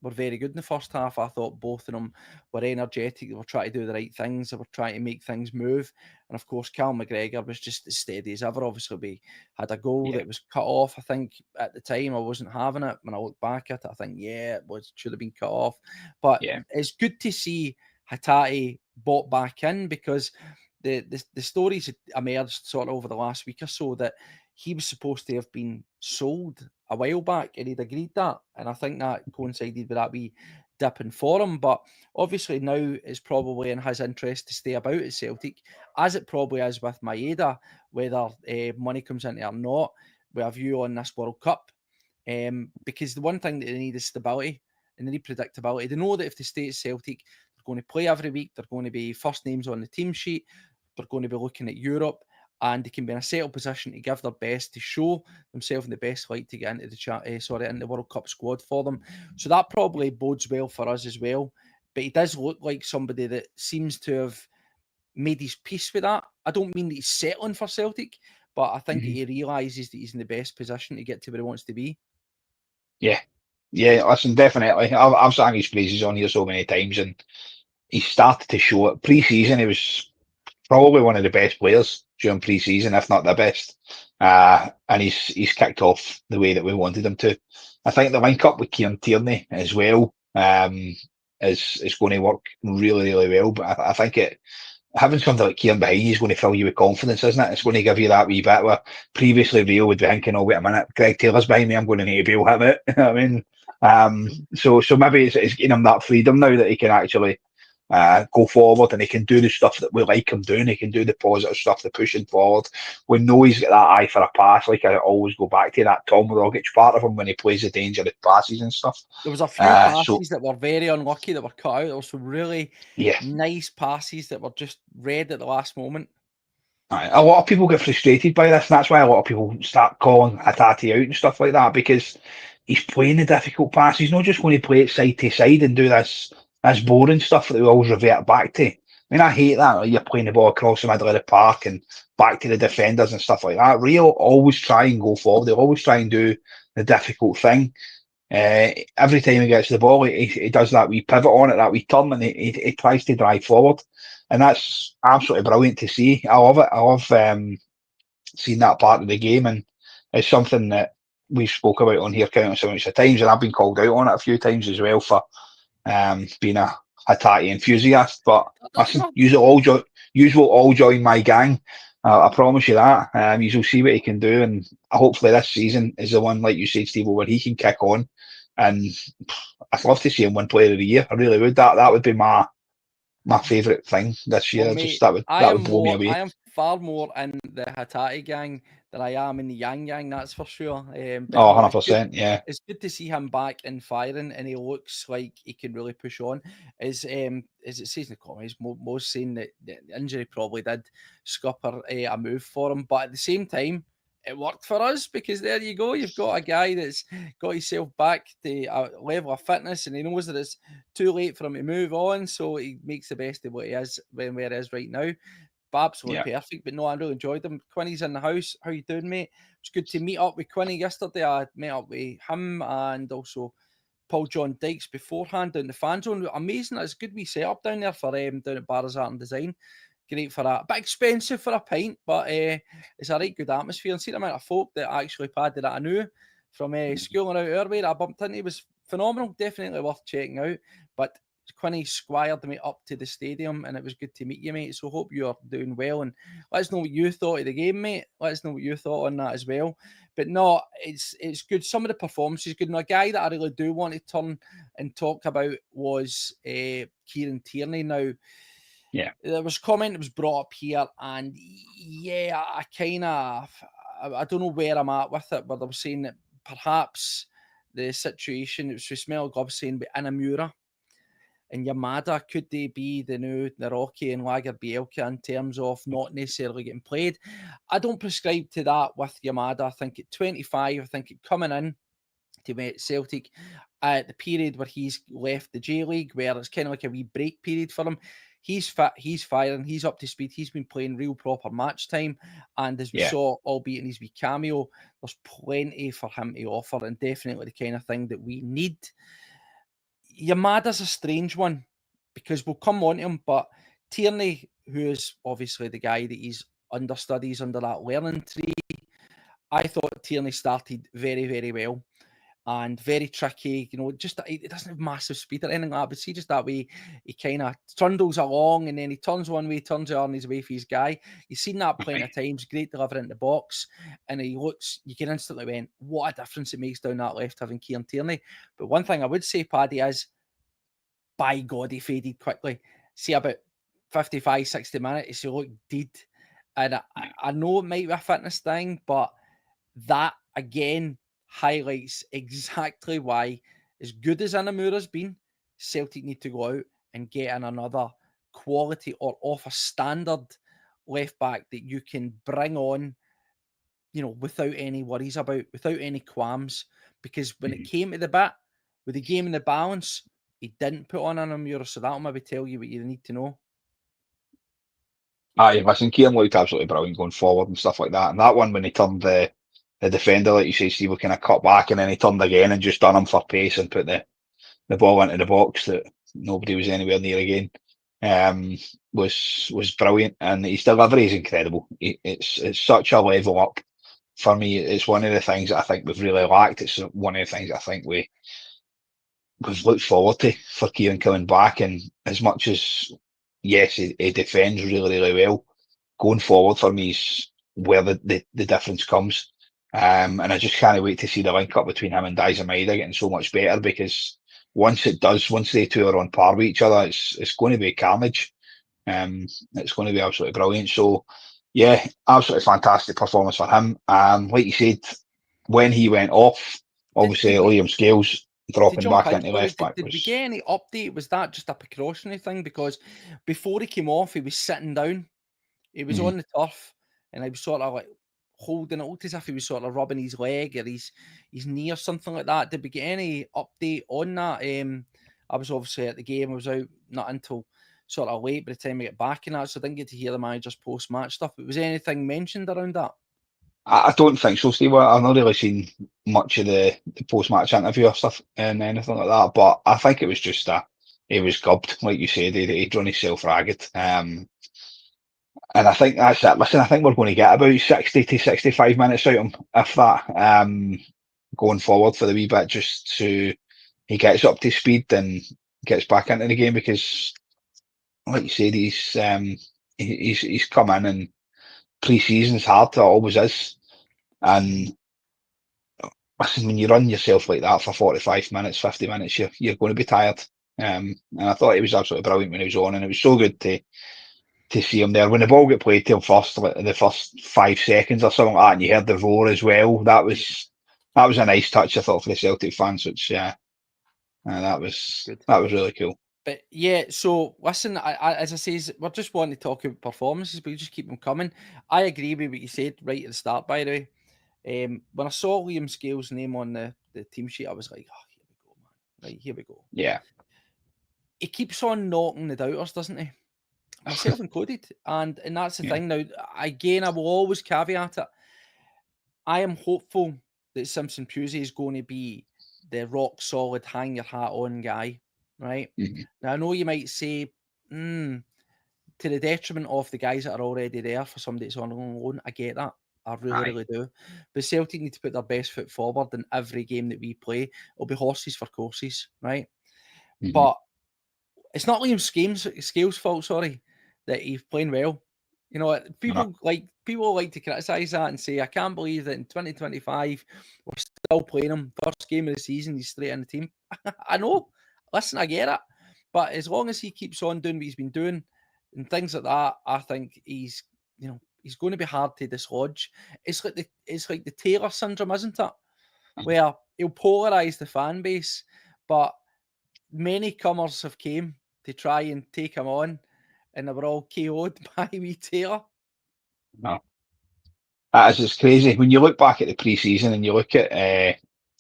were very good in the first half. I thought both of them were energetic. They were trying to do the right things. They were trying to make things move. And of course, Cal McGregor was just as steady as ever. Obviously, we had a goal that was cut off. I think at the time I wasn't having it. When I look back at it, I think, it should have been cut off. But it's good to see Hatate bought back in, because the stories had emerged sort of over the last week or so that he was supposed to have been sold a while back, and he'd agreed that. And I think that coincided with that wee dip in form. But obviously now it's probably in his interest to stay about at Celtic, as it probably is with Maeda, whether money comes into it or not. We have you on this World Cup. Because the one thing that they need is stability and they need predictability. They know that if they stay at Celtic, they're going to play every week. They're going to be first names on the team sheet. They're going to be looking at Europe, and they can be in a settled position to give their best, to show themselves in the best light to get into the World Cup squad for them. So that probably bodes well for us as well. But he does look like somebody that seems to have made his peace with that. I don't mean that he's settling for Celtic, but I think he realises that he's in the best position to get to where he wants to be. Yeah, listen, definitely. I've sang his praises on here so many times, and he started to show it. Pre-season, he was probably one of the best players during pre-season, if not the best. And he's kicked off the way that we wanted him to. I think the link up with Kieran Tierney as well is going to work really, really well. But I think having something like Kieran behind you is going to fill you with confidence, isn't it? It's going to give you that wee bit where previously Rio would be thinking, oh, wait a minute, Greg Taylor's behind me, I'm going to need to bail him out. I mean, so maybe it's getting him that freedom now that he can actually go forward, and he can do the stuff that we like him doing. He can do the positive stuff, the pushing forward. We know he's got that eye for a pass. Like I always go back to that Tom Rogic part of him when he plays the dangerous passes and stuff. There was a few passes that were very unlucky that were cut out. There were some really nice passes that were just read at the last moment. A lot of people get frustrated by this, and that's why a lot of people start calling Hatate out and stuff like that, because he's playing the difficult pass. He's not just going to play it side to side and do this boring stuff that we always revert back to. I mean, I hate that. Like, you're playing the ball across the middle of the park and back to the defenders and stuff like that. Rio always try and go forward. They always try and do the difficult thing. Every time he gets the ball, he does that wee pivot on it, that wee turn, and he tries to drive forward. And that's absolutely brilliant to see. I love it. I love seeing that part of the game, and it's something that we've spoke about on here countless amounts of times, and I've been called out on it a few times as well for being a Hatate enthusiast. But listen, you will all join my gang. I promise you that. You will see what he can do, and hopefully this season is the one, like you said, Steve, where he can kick on. And I'd love to see him win Player of the Year. I really would. That would be my favourite thing this year. Well, mate, that would blow me away. I am far more in the Hatate gang than I am in the Yang gang, that's for sure. But Oh, no, 100%, yeah. it's good to see him back in firing, and he looks like he can really push on. As it says in the comments, most saying that the injury probably did scupper a move for him, but at the same time, it worked for us, because there you go, you've got a guy that's got himself back to a level of fitness, and he knows that it's too late for him to move on, so he makes the best of what he is where he is right now. Absolutely perfect. But no, I really enjoyed him. Quinny's in the house. How you doing, mate? It's good to meet up with Quinny yesterday. I met up with him and also Paul John Dykes beforehand down the fan zone. Amazing. It's a good wee setup down there for down at Barras Art and Design. Great for that. A bit expensive for a pint, but it's a right good atmosphere. And see the amount of folk that actually padded that I knew from schooling out our way that I bumped into. It was phenomenal. Definitely worth checking out. But Quinny squired me up to the stadium, and it was good to meet you, mate. So hope you're doing well, and let us know what you thought of the game, mate. Let us know what you thought on that as well. But no, it's good. Some of the performances good. And a guy that I really do want to turn and talk about was Kieran Tierney. Now, there was a comment that was brought up here, and yeah, I don't know where I'm at with it, but I was saying that perhaps the situation, it was with Smell Gob saying, but Inamura and Yamada, could they be the new Naroki and Lager Bielka in terms of not necessarily getting played? I don't prescribe to that with Yamada. I think at 25, I think it coming in to Celtic at the period where he's left the J League, where it's kind of like a wee break period for him. He's fit, he's firing, he's up to speed, he's been playing real proper match time. And as we saw, albeit in his wee cameo, there's plenty for him to offer, and definitely the kind of thing that we need. Yamada's a strange one, because we'll come on to him, but Tierney, who is obviously the guy that he's understudies under that learning tree, I thought Tierney started very, very well and very tricky. You know, just he doesn't have massive speed or anything like that, but see, just that way he kind of trundles along, and then he turns one way, turns the other, and he's away for his guy. You've seen that plenty of times. Great delivery in the box, and he looks. You can instantly went, what a difference it makes down that left having Kieran Tierney. But one thing I would say, Paddy, is by God, he faded quickly. See, about 55, 60 minutes, he looked dead. And I know it might be a fitness thing, but that again highlights exactly why, as good as Inamura's been, Celtic need to go out and get in another quality or off a standard left back that you can bring on, you know, without any worries about, without any qualms. Because when it came to the bit, with the game in the balance, he didn't put on Inamura, so that'll maybe tell you what you need to know. Aye, listen, Kieran looked absolutely brilliant going forward and stuff like that. And that one, when he turned the defender, like you say, Steve, we kind of cut back, and then he turned again and just done him for pace and put the ball into the box that nobody was anywhere near again. Was brilliant, and his delivery is incredible. It's such a level up for me. It's one of the things that I think we've really lacked. It's one of the things I think we've looked forward to for Kieran coming back. And as much as, yes, he defends really, really well, going forward for me is where the difference comes. And I just can't wait to see the link up between him and Daiza Maeda getting so much better, because once they two are on par with each other, it's going to be carnage. It's going to be absolutely brilliant. So, yeah, absolutely fantastic performance for him. Like you said, when he went off, obviously Liam Scales dropping back into left back. Did we get any update? Was that just a precautionary thing? Because before he came off, he was sitting down. He was on the turf, and I was sort of like holding it, looked as if he was sort of rubbing his leg or his knee or something like that. Did we get any update on that? I was obviously at the game. I was out not until sort of late by the time I get back and that, so I didn't get to hear the manager's post-match stuff. But was anything mentioned around that? I don't think so, Steve. I've not really seen much of the post-match interview or stuff and anything like that, but I think it was just he was gubbed, like you said. He'd run himself ragged. And I think that's it. Listen, I think we're going to get about 60 to 65 minutes out of him, if that, going forward for the wee bit, just so he gets up to speed and gets back into the game, because, like you said, he's come in, and pre-season's hard, it always is. And listen, when you run yourself like that for 45 minutes, 50 minutes, you're going to be tired. And I thought he was absolutely brilliant when he was on, and it was so good to to see him there. When the ball got played to him first, like the first 5 seconds or something like that, and you heard the roar as well, that was a nice touch, I thought, for the Celtic fans, which that was really cool. But yeah, so listen, I as I say, we're just wanting to talk about performances, but you just keep them coming. I agree with what you said right at the start, by the way. When I saw Liam Scales' name on the team sheet, I was like, oh, here we go, man. Right, here we go. Yeah. He keeps on knocking the doubters, doesn't he? Myself included. And that's the thing now. Again, I will always caveat it. I am hopeful that Simpson Pusey is going to be the rock solid, hang your hat on guy, right? Mm-hmm. Now, I know you might say, to the detriment of the guys that are already there for somebody that's on loan. I get that. I really do. But Celtic need to put their best foot forward in every game that we play. It'll be horses for courses, right? Mm-hmm. But it's not Liam Scales' fault, sorry, that he's playing well. You know, people like to criticise that and say, I can't believe that in 2025 we're still playing him. First game of the season, he's straight in the team. I know. Listen, I get it. But as long as he keeps on doing what he's been doing and things like that, I think he's going to be hard to dislodge. It's like the Taylor syndrome, isn't it? Where he'll polarise the fan base, but many comers have came to try and take him on, and they were all KO'd by wee Taylor. No. That is crazy. When you look back at the pre-season and you look at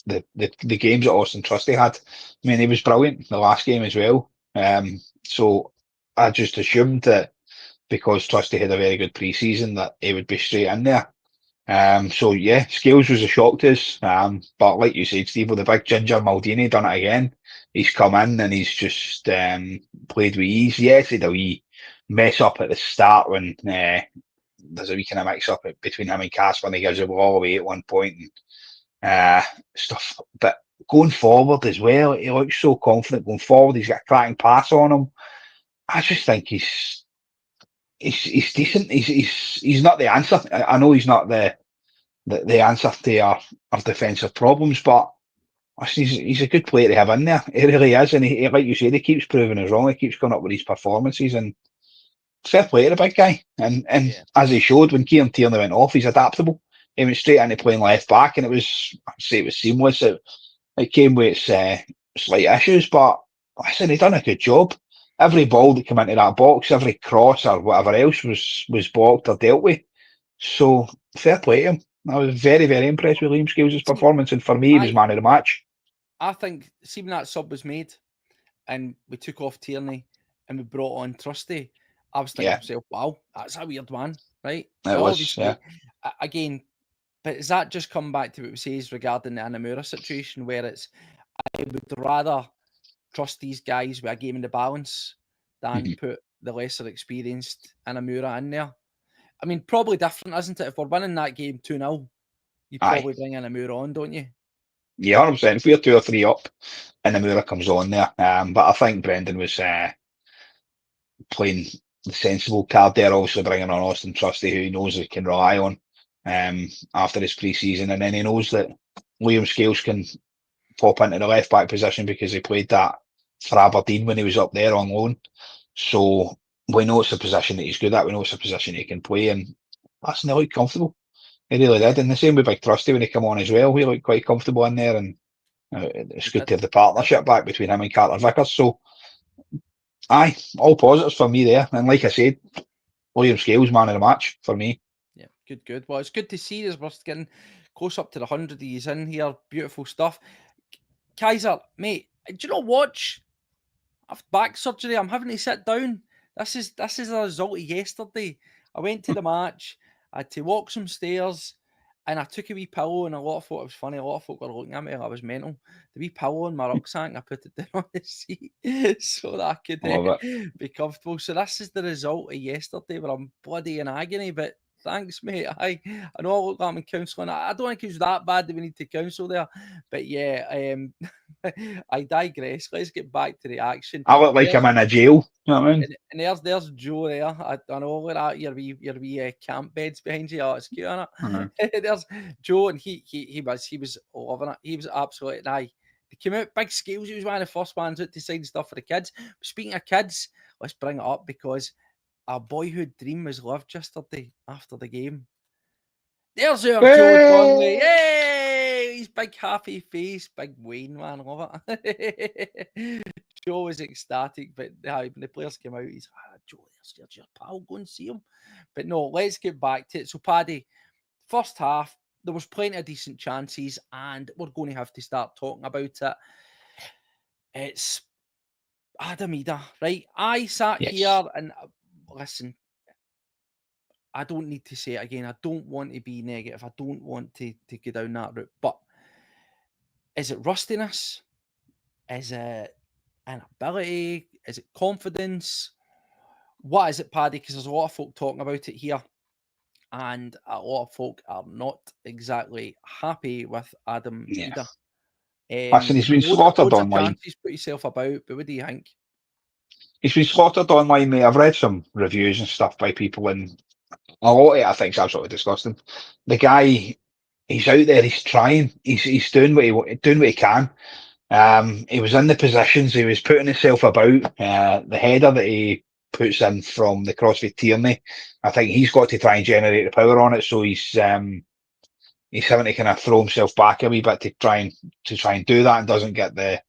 the games that Austin Trusty had, I mean, he was brilliant the last game as well. So I just assumed that because Trusty had a very good pre-season that he would be straight in there. So yeah, Scales was a shock to us. But like you said, Steve, with the big ginger Maldini done it again. He's come in and he's just played with ease. Yes, he had a wee mess up at the start when there's a wee kind of mix up between him and Casper, and he gives it all away at one point and stuff. But going forward as well, he looks so confident going forward. He's got a cracking pass on him. I just think he's decent. He's not the answer. I know he's not the answer to our defensive problems, but he's a good player to have in there. He really is, and he, like you said, he keeps proving us wrong. He keeps coming up with these performances, and fair play to the big guy. And as he showed when Kieran Tierney went off, he's adaptable. He went straight into playing left back, and it was seamless. It came with slight issues, but listen, he done a good job. Every ball that came into that box, every cross or whatever else was blocked or dealt with. So fair play to him. I was very, very impressed with Liam Scales' performance, and for me, he was man of the match. I think, see, when that sub was made and we took off Tierney and we brought on Trusty, I was thinking to myself, wow, that's a weird one, right? It was, again, but does that just come back to what we say regarding the Anamura situation, where it's, I would rather trust these guys with a game in the balance than put the lesser experienced Anamura in there? I mean, probably different, isn't it? If we're winning that game 2-0, you probably bring Anamura on, don't you? Yeah, 100%. If we're 2 or 3 up, Anamura comes on there. But I think Brendan was playing the sensible card there, obviously bringing on Austin Trusty, who he knows he can rely on after his pre-season, and then he knows that Liam Scales can pop into the left back position because he played that for Aberdeen when he was up there on loan. So we know it's a position that he's good at. We know it's a position he can play, and that's not looked comfortable. He really did. And the same with Big Trusty when he came on as well. He looked quite comfortable in there, and it's good to have the partnership back between him and Carter Vickers. So, all positives for me there. And like I said, William Scales, man of the match for me. Yeah, good. Well, it's good to see us. We're getting close up to the 100 he's in here. Beautiful stuff. Kaiser, mate, do you not watch? I've back surgery. I'm having to sit down. This is a result of yesterday. I went to the match. I had to walk some stairs, and I took a wee pillow, and a lot of folk, it was funny, a lot of folk were looking at me. I was mental. The wee pillow in my rucksack, and I put it down on the seat so that I could be comfortable. So this is the result of yesterday, where I'm bloody in agony, but thanks, mate. I know I look like I'm in counselling. I don't think it's that bad that we need to counsel there. But yeah, I digress. Let's get back to the action. I look like I'm in a jail. You know what I mean? And there's Joe there. I know look at your wee camp beds behind you. Oh, it's cute, isn't it? There's Joe, and he was loving it. He was absolutely He came out big scales. He was one of the first ones out to sign stuff for the kids. Speaking of kids, let's bring it up because a boyhood dream was lived yesterday after the game. There's our Joe Donnelly. Yay! He's big happy face, big Wayne, man. Love it. Joe was ecstatic, but when the players came out, he's Joe, there's your pal, go and see him. But no, let's get back to it. So, Paddy, first half, there was plenty of decent chances, and we're going to have to start talking about it. It's Adam Idah, right? I sat here and listen, I don't need to say it again. I don't want to be negative. I don't want to go down that route. But is it rustiness? Is it inability? Is it confidence? What is it, Paddy? Because there's a lot of folk talking about it here. And a lot of folk are not exactly happy with Adam Idah. Listen, he's been slaughtered online. Chances put yourself about, but what do you think? He's been slaughtered online, mate. I've read some reviews and stuff by people, and a lot of it I think is absolutely disgusting. The guy, he's out there, he's trying, he's doing what he can. He was in the positions, he was putting himself about. The header that he puts in from the CrossFit Tierney, I think he's got to try and generate the power on it. So he's having to kind of throw himself back a wee bit to try and do that, and doesn't get the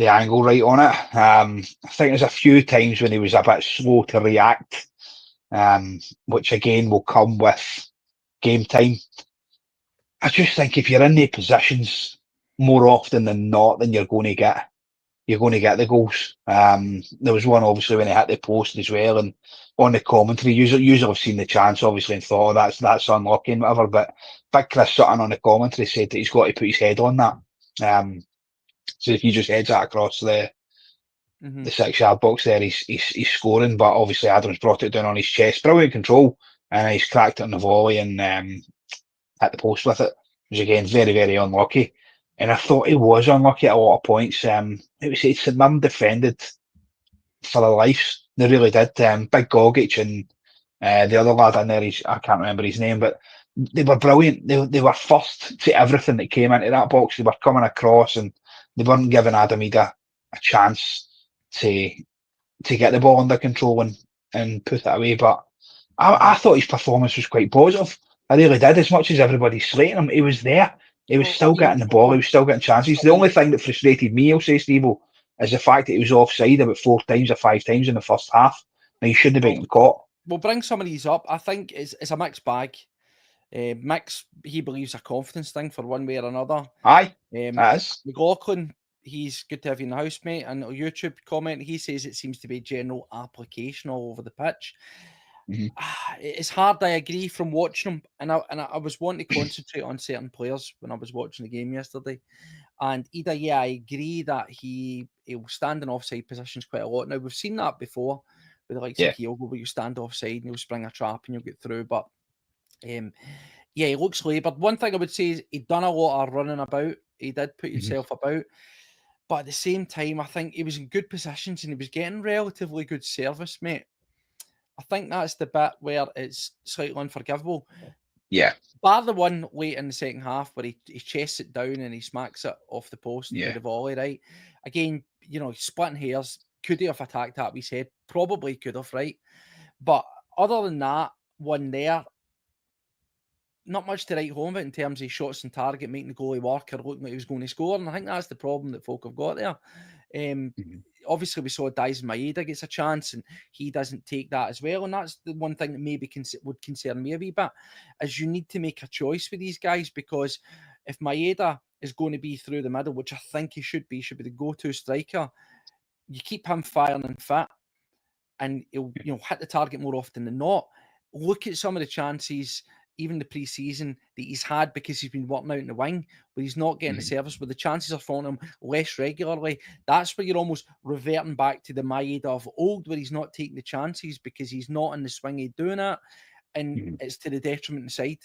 angle right on it. I think there's a few times when he was a bit slow to react, which again will come with game time. I just think if you're in the positions more often than not, then you're going to get the goals. There was one obviously when he hit the post as well, and on the commentary, usually have seen the chance obviously and thought, oh, that's unlucky and whatever. But big Chris Sutton on the commentary said that he's got to put his head on that. So if he just heads that across the 6-yard box there, he's scoring. But obviously Adams brought it down on his chest, brilliant control, and he's cracked it on the volley and hit the post with it. Which again, very, very unlucky. And I thought he was unlucky at a lot of points. St Mirren defended for their lives. They really did. Big Gogic and the other lad in there, I can't remember his name, but they were brilliant. They were first to everything that came into that box. They were coming across, and they weren't giving Adam Idah a chance to get the ball under control and put it away. But I thought his performance was quite positive. I really did. As much as everybody's slating him, he was there. He was still getting the ball. He was still getting chances. The only thing that frustrated me, I'll say, Steve-O, is the fact that he was offside about 4 times or 5 times in the first half. Now, he shouldn't have been caught. We'll bring some of these up. I think it's a mixed bag. Mix, he believes a confidence thing for one way or another. Aye, that is. McLaughlin, he's good to have you in the house, mate. And a YouTube comment, he says it seems to be general application all over the pitch. It's hard. I agree from watching him, and I was wanting to concentrate on certain players when I was watching the game yesterday. And Idah, yeah, I agree that he'll stand in offside positions quite a lot. Now we've seen that before with the likes of Kyogo, where you stand offside and you'll spring a trap and you'll get through. But yeah, he looks laboured. One thing I would say is he'd done a lot of running about. He did put himself about. But at the same time, I think he was in good positions and he was getting relatively good service, mate. I think that's the bit where it's slightly unforgivable. Yeah. Bar the one late in the second half where he chests it down and he smacks it off the post with the volley, right? Again, he's splitting hairs. Could he have attacked that with his head? Probably could have, right? But other than that, one there, not much to write home about in terms of shots on target, making the goalie work or looking like he was going to score. And I think that's the problem that folk have got there. Obviously, we saw Daizen Maeda gets a chance and he doesn't take that as well. And that's the one thing that maybe would concern me a wee bit, is you need to make a choice with these guys, because if Maeda is going to be through the middle, which I think he should be the go-to striker, you keep him firing and fit and he'll hit the target more often than not. Look at some of the chances, even the pre-season, that he's had because he's been working out in the wing, but he's not getting the service, where the chances are falling him less regularly. That's where you're almost reverting back to the Maeda of old, where he's not taking the chances because he's not in the swing of doing it, and it's to the detriment of the side.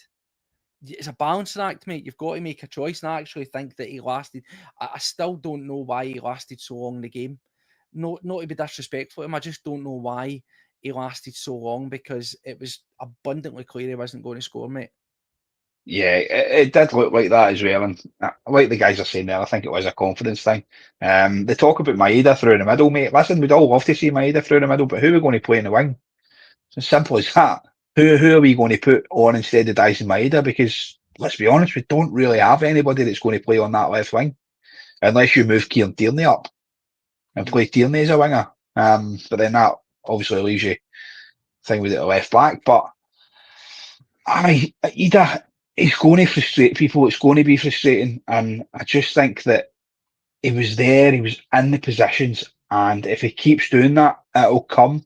It's a balancing act, mate. You've got to make a choice, and I actually think that he lasted. I still don't know why he lasted so long in the game. Not to be disrespectful to him, I just don't know why he lasted so long, because it was abundantly clear he wasn't going to score, mate. Yeah, it did look like that as well. And like the guys are saying there, I think it was a confidence thing. They talk about Maeda through the middle, mate. Listen, we'd all love to see Maeda through the middle, but who are we going to play in the wing? It's as simple as that. Who are we going to put on instead of Dyson Maeda? Because let's be honest, we don't really have anybody that's going to play on that left wing unless you move Kieran Tierney up and play Tierney as a winger. But then that obviously leaves you thing with it a left back. But he's going to frustrate people. It's going to be frustrating, and I just think that he was there, he was in the positions, and if he keeps doing that, it'll come.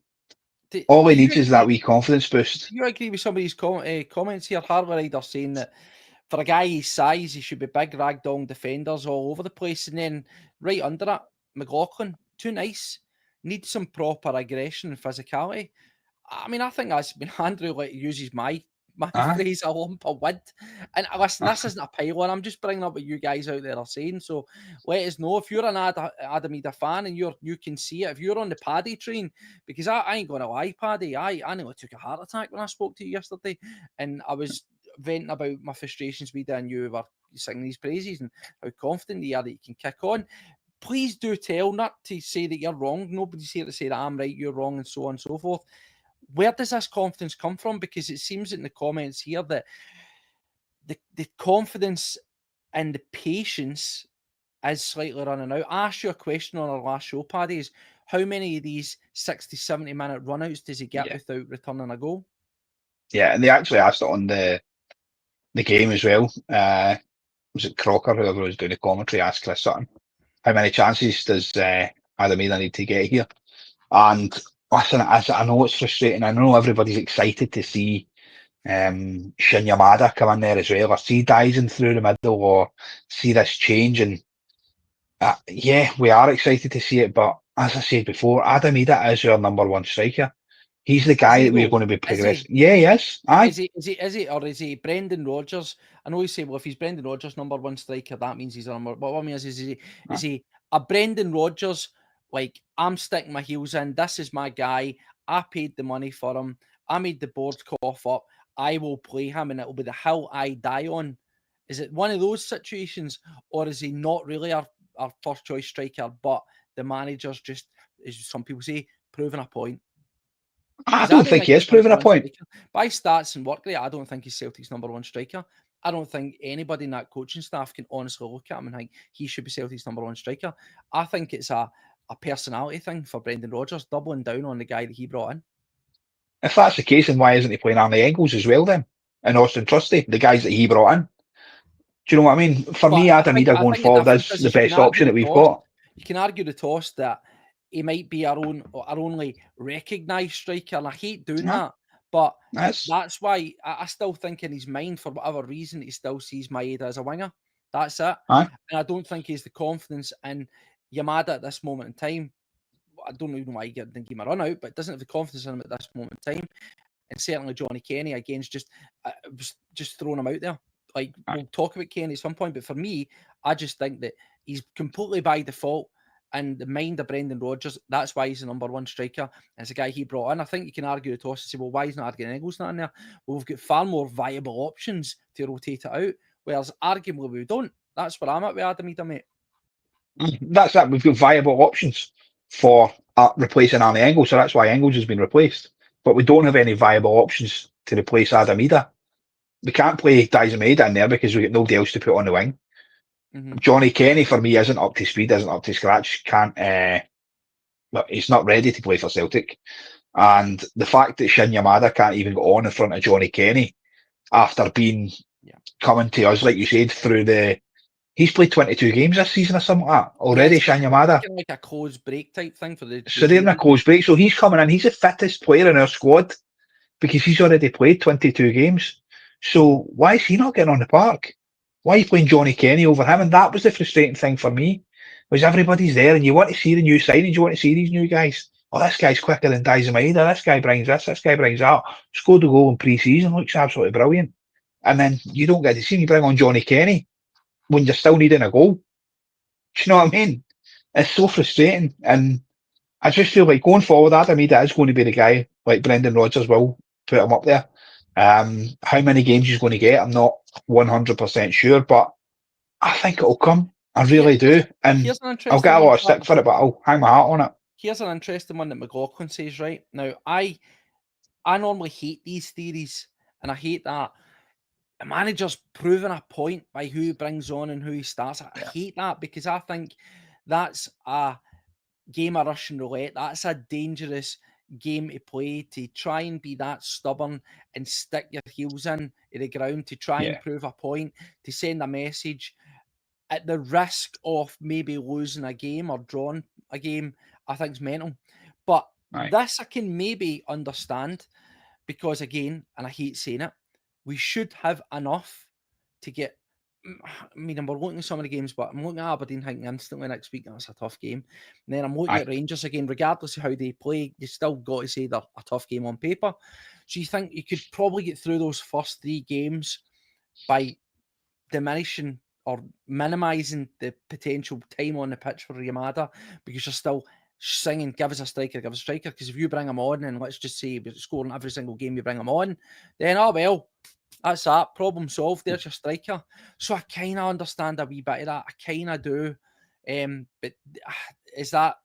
All he needs is that wee confidence boost. Do you agree with somebody's comments here? Harbour Rider saying that for a guy his size, he should be big ragdoll defenders all over the place, and then right under it, McLaughlin, too nice, needs some proper aggression and physicality. I mean, I think that's been Andrew uses my phrase, a lump of wood. And listen, this isn't a pile-on. I'm just bringing up what you guys out there are saying. So let us know if you're an Adamida fan and you can see it. If you're on the Paddy train, because I ain't going to lie, Paddy, I nearly took a heart attack when I spoke to you yesterday. And I was venting about my frustrations with you and you were singing these praises and how confident you are that you can kick on. Please do tell, not to say that you're wrong. Nobody's here to say that I'm right, you're wrong, and so on and so forth. Where does this confidence come from? Because it seems in the comments here that the confidence and the patience is slightly running out. I asked you a question on our last show, Paddy, is how many of these 60, 70-minute runouts does he get without returning a goal? Yeah, and they actually asked it on the game as well. Was it Crocker, whoever was doing the commentary, asked Chris Sutton, how many chances does Adamida need to get here? And listen, I know it's frustrating. I know everybody's excited to see Shin Yamada come in there as well, or see Dyson through the middle, or see this change. And yeah, we are excited to see it. But as I said before, Adamida is our number one striker. He's the guy that we're going to be progressing. Yeah, he is. Aye. Is he, or is he Brendan Rodgers? I know you say, well, if he's Brendan Rodgers' number one striker, that means he's a number. But what I mean is he a Brendan Rodgers? Like, I'm sticking my heels in. This is my guy. I paid the money for him. I made the board cough up. I will play him, and it'll be the hill I die on. Is it one of those situations, or is he not really our first choice striker, but the manager's just, as some people say, proving a point? I don't think he is proving a point. By stats and work rate, I don't think he's Celtic's number one striker. I don't think anybody in that coaching staff can honestly look at him and think he should be Celtic's number one striker. I think it's a personality thing for Brendan Rodgers, doubling down on the guy that he brought in. If that's the case, then why isn't he playing Arnie Engels as well then? And Austin Trusty, the guys that he brought in? Do you know what I mean? For me, Adamida going forward is the best option that we've got. You can argue the toss that he might be our only recognised striker, and I hate doing that. But that's why I still think in his mind, for whatever reason, he still sees Maeda as a winger. That's it. And I don't think he has the confidence in Yamada at this moment in time. I don't even know why he didn't give him a run out, but doesn't have the confidence in him at this moment in time. And certainly Johnny Kenny, again, just throwing him out there. Like, we'll talk about Kenny at some point, but for me, I just think that he's completely by default in the mind of Brendan Rodgers. That's why he's the number one striker. It's a guy he brought in. I think you can argue the toss and say, well, why is not Argen Engels not in there? Well, we've got far more viable options to rotate it out, whereas arguably we don't. That's where I'm at with Adamida, mate. That's that. We've got viable options for replacing Arnie Engels, so that's why Engels has been replaced. But we don't have any viable options to replace Adamida. We can't play Dyson Maeda in there because we get nobody else to put on the wing. Johnny Kenny, for me, isn't up to speed, isn't up to scratch. He's not ready to play for Celtic. And the fact that Shin Yamada can't even go on in front of Johnny Kenny after being coming to us, like you said, he's played 22 games this season or something like that already, Shin Yamada. Like a closed break type thing for the. So they're in a closed break. So he's coming in. He's the fittest player in our squad because he's already played 22 games. So why is he not getting on the park? Why are you playing Johnny Kenny over him? And that was the frustrating thing for me, was everybody's there and you want to see the new signings, you want to see these new guys. Oh, this guy's quicker than Dyson Maeda, this guy brings this guy brings that. Scored a goal in pre-season, looks absolutely brilliant. And then you don't get to see him, you bring on Johnny Kenny when you're still needing a goal. Do you know what I mean? It's so frustrating. And I just feel like going forward, Adamida is going to be the guy, like Brendan Rodgers will put him up there. How many games he's going to get, I'm not 100% sure, but I think it'll come. I really do. And I'll get a lot of stick for it, but I'll hang my hat on it. Here's an interesting one that McLaughlin says, right? Now, I I normally hate these theories, and I hate that a manager's proven a point by who he brings on and who he starts. I hate that, because I think that's a game of Russian roulette. That's a dangerous game to play, to try and be that stubborn and stick your heels in the ground to try and prove a point, to send a message at the risk of maybe losing a game or drawing a game. I think it's mental. But this I can maybe understand, because again, and I hate saying it, we should have enough to get. I mean, we're looking at some of the games, but I'm looking at Aberdeen thinking instantly next week that's a tough game. And then I'm looking at Rangers again, regardless of how they play, you still got to say they're a tough game on paper. So you think you could probably get through those first 3 games by diminishing or minimising the potential time on the pitch for Yamada, because you're still singing, give us a striker, give us a striker. Because if you bring him on, and let's just say you're scoring every single game you bring him on, then, oh well, that's that. Problem solved. There's your striker. So I kind of understand a wee bit of that. I kind of do. But is that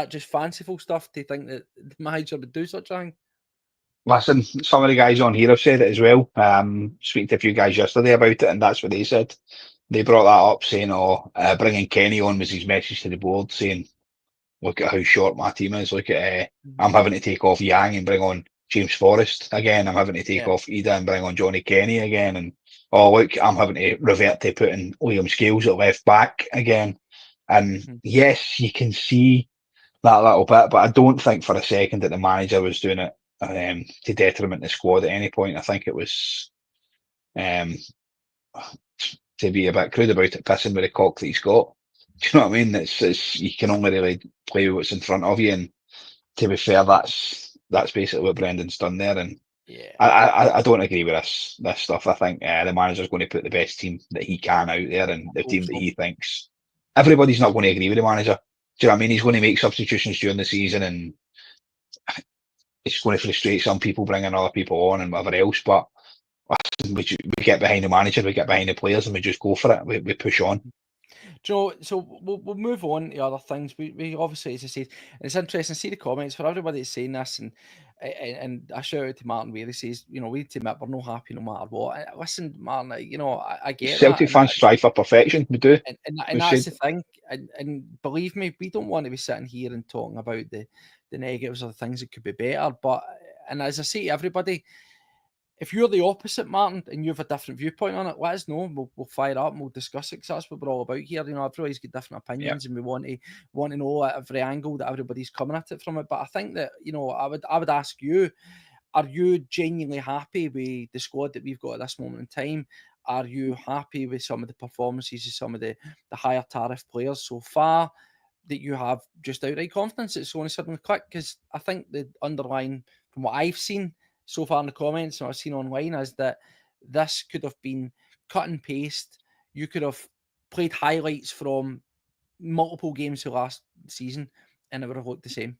just fanciful stuff to think that the manager would do such a thing? Listen, some of the guys on here have said it as well. Speaking to a few guys yesterday about it, and that's what they said. They brought that up, saying, bringing Kenny on was his message to the board, saying, look at how short my team is. Look at, I'm having to take off Yang and bring on James Forrest again. I'm having to take off Ida and bring on Johnny Kenny again. And, look, I'm having to revert to putting Liam Scales at left back again. And yes, you can see that little bit, but I don't think for a second that the manager was doing it to detriment the squad at any point. I think it was to be a bit crude about it, pissing with the cock that he's got. Do you know what I mean? It's you can only really play with what's in front of you, and to be fair, that's basically what Brendan's done there. And I don't agree with this stuff. I think the manager's going to put the best team that he can out there, and the team that he thinks. Everybody's not going to agree with the manager. Do you know what I mean? He's going to make substitutions during the season, and it's going to frustrate some people bringing other people on and whatever else. But we get behind the manager, we get behind the players, and we just go for it. We push on. Joe, so we'll move on to other things. We obviously, as I said, it's interesting to see the comments for everybody that's saying this, and I shout out to Martin where he says, we need to admit we're not happy no matter what. Listen, Martin, I get Celtic that, fans strive for perfection. We do, and that's the thing. And believe me, we don't want to be sitting here and talking about the negatives or the things that could be better. But as I say to everybody, if you're the opposite, Martin, and you have a different viewpoint on it, let us know. We'll fire up and we'll discuss it, because that's what we're all about here. Everybody's got different opinions, and we want to know at every angle that everybody's coming at it from it. But I think that I would ask you: are you genuinely happy with the squad that we've got at this moment in time? Are you happy with some of the performances of some of the higher tariff players so far, that you have just outright confidence it's going to suddenly click? Because I think the underlying, from what I've seen so far in the comments and I've seen online, is that this could have been cut and paste. You could have played highlights from multiple games of last season and it would have looked the same.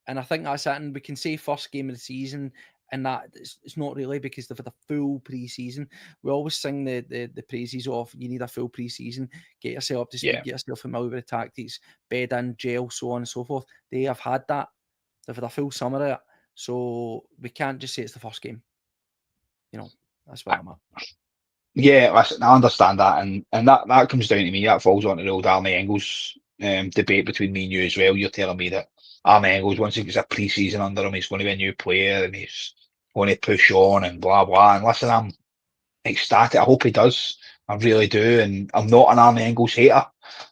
And I think that's it. And we can say first game of the season, and that it's not really, because they've had a full pre-season. We always sing the praises of, you need a full pre-season, get yourself up to speed, get yourself familiar with the tactics, bed in, gel, so on and so forth. They have had that. They've had a full summer of it. So we can't just say it's the first game. That's where I'm at. Yeah, listen, I understand that, and that comes down to me. That falls onto the old Arne Engels debate between me and you as well. You're telling me that Arne Engels, once he gets a pre-season under him, he's going to be a new player and he's going to push on and blah blah. And listen, I'm ecstatic. I hope he does. I really do. And I'm not an Arne Engels hater,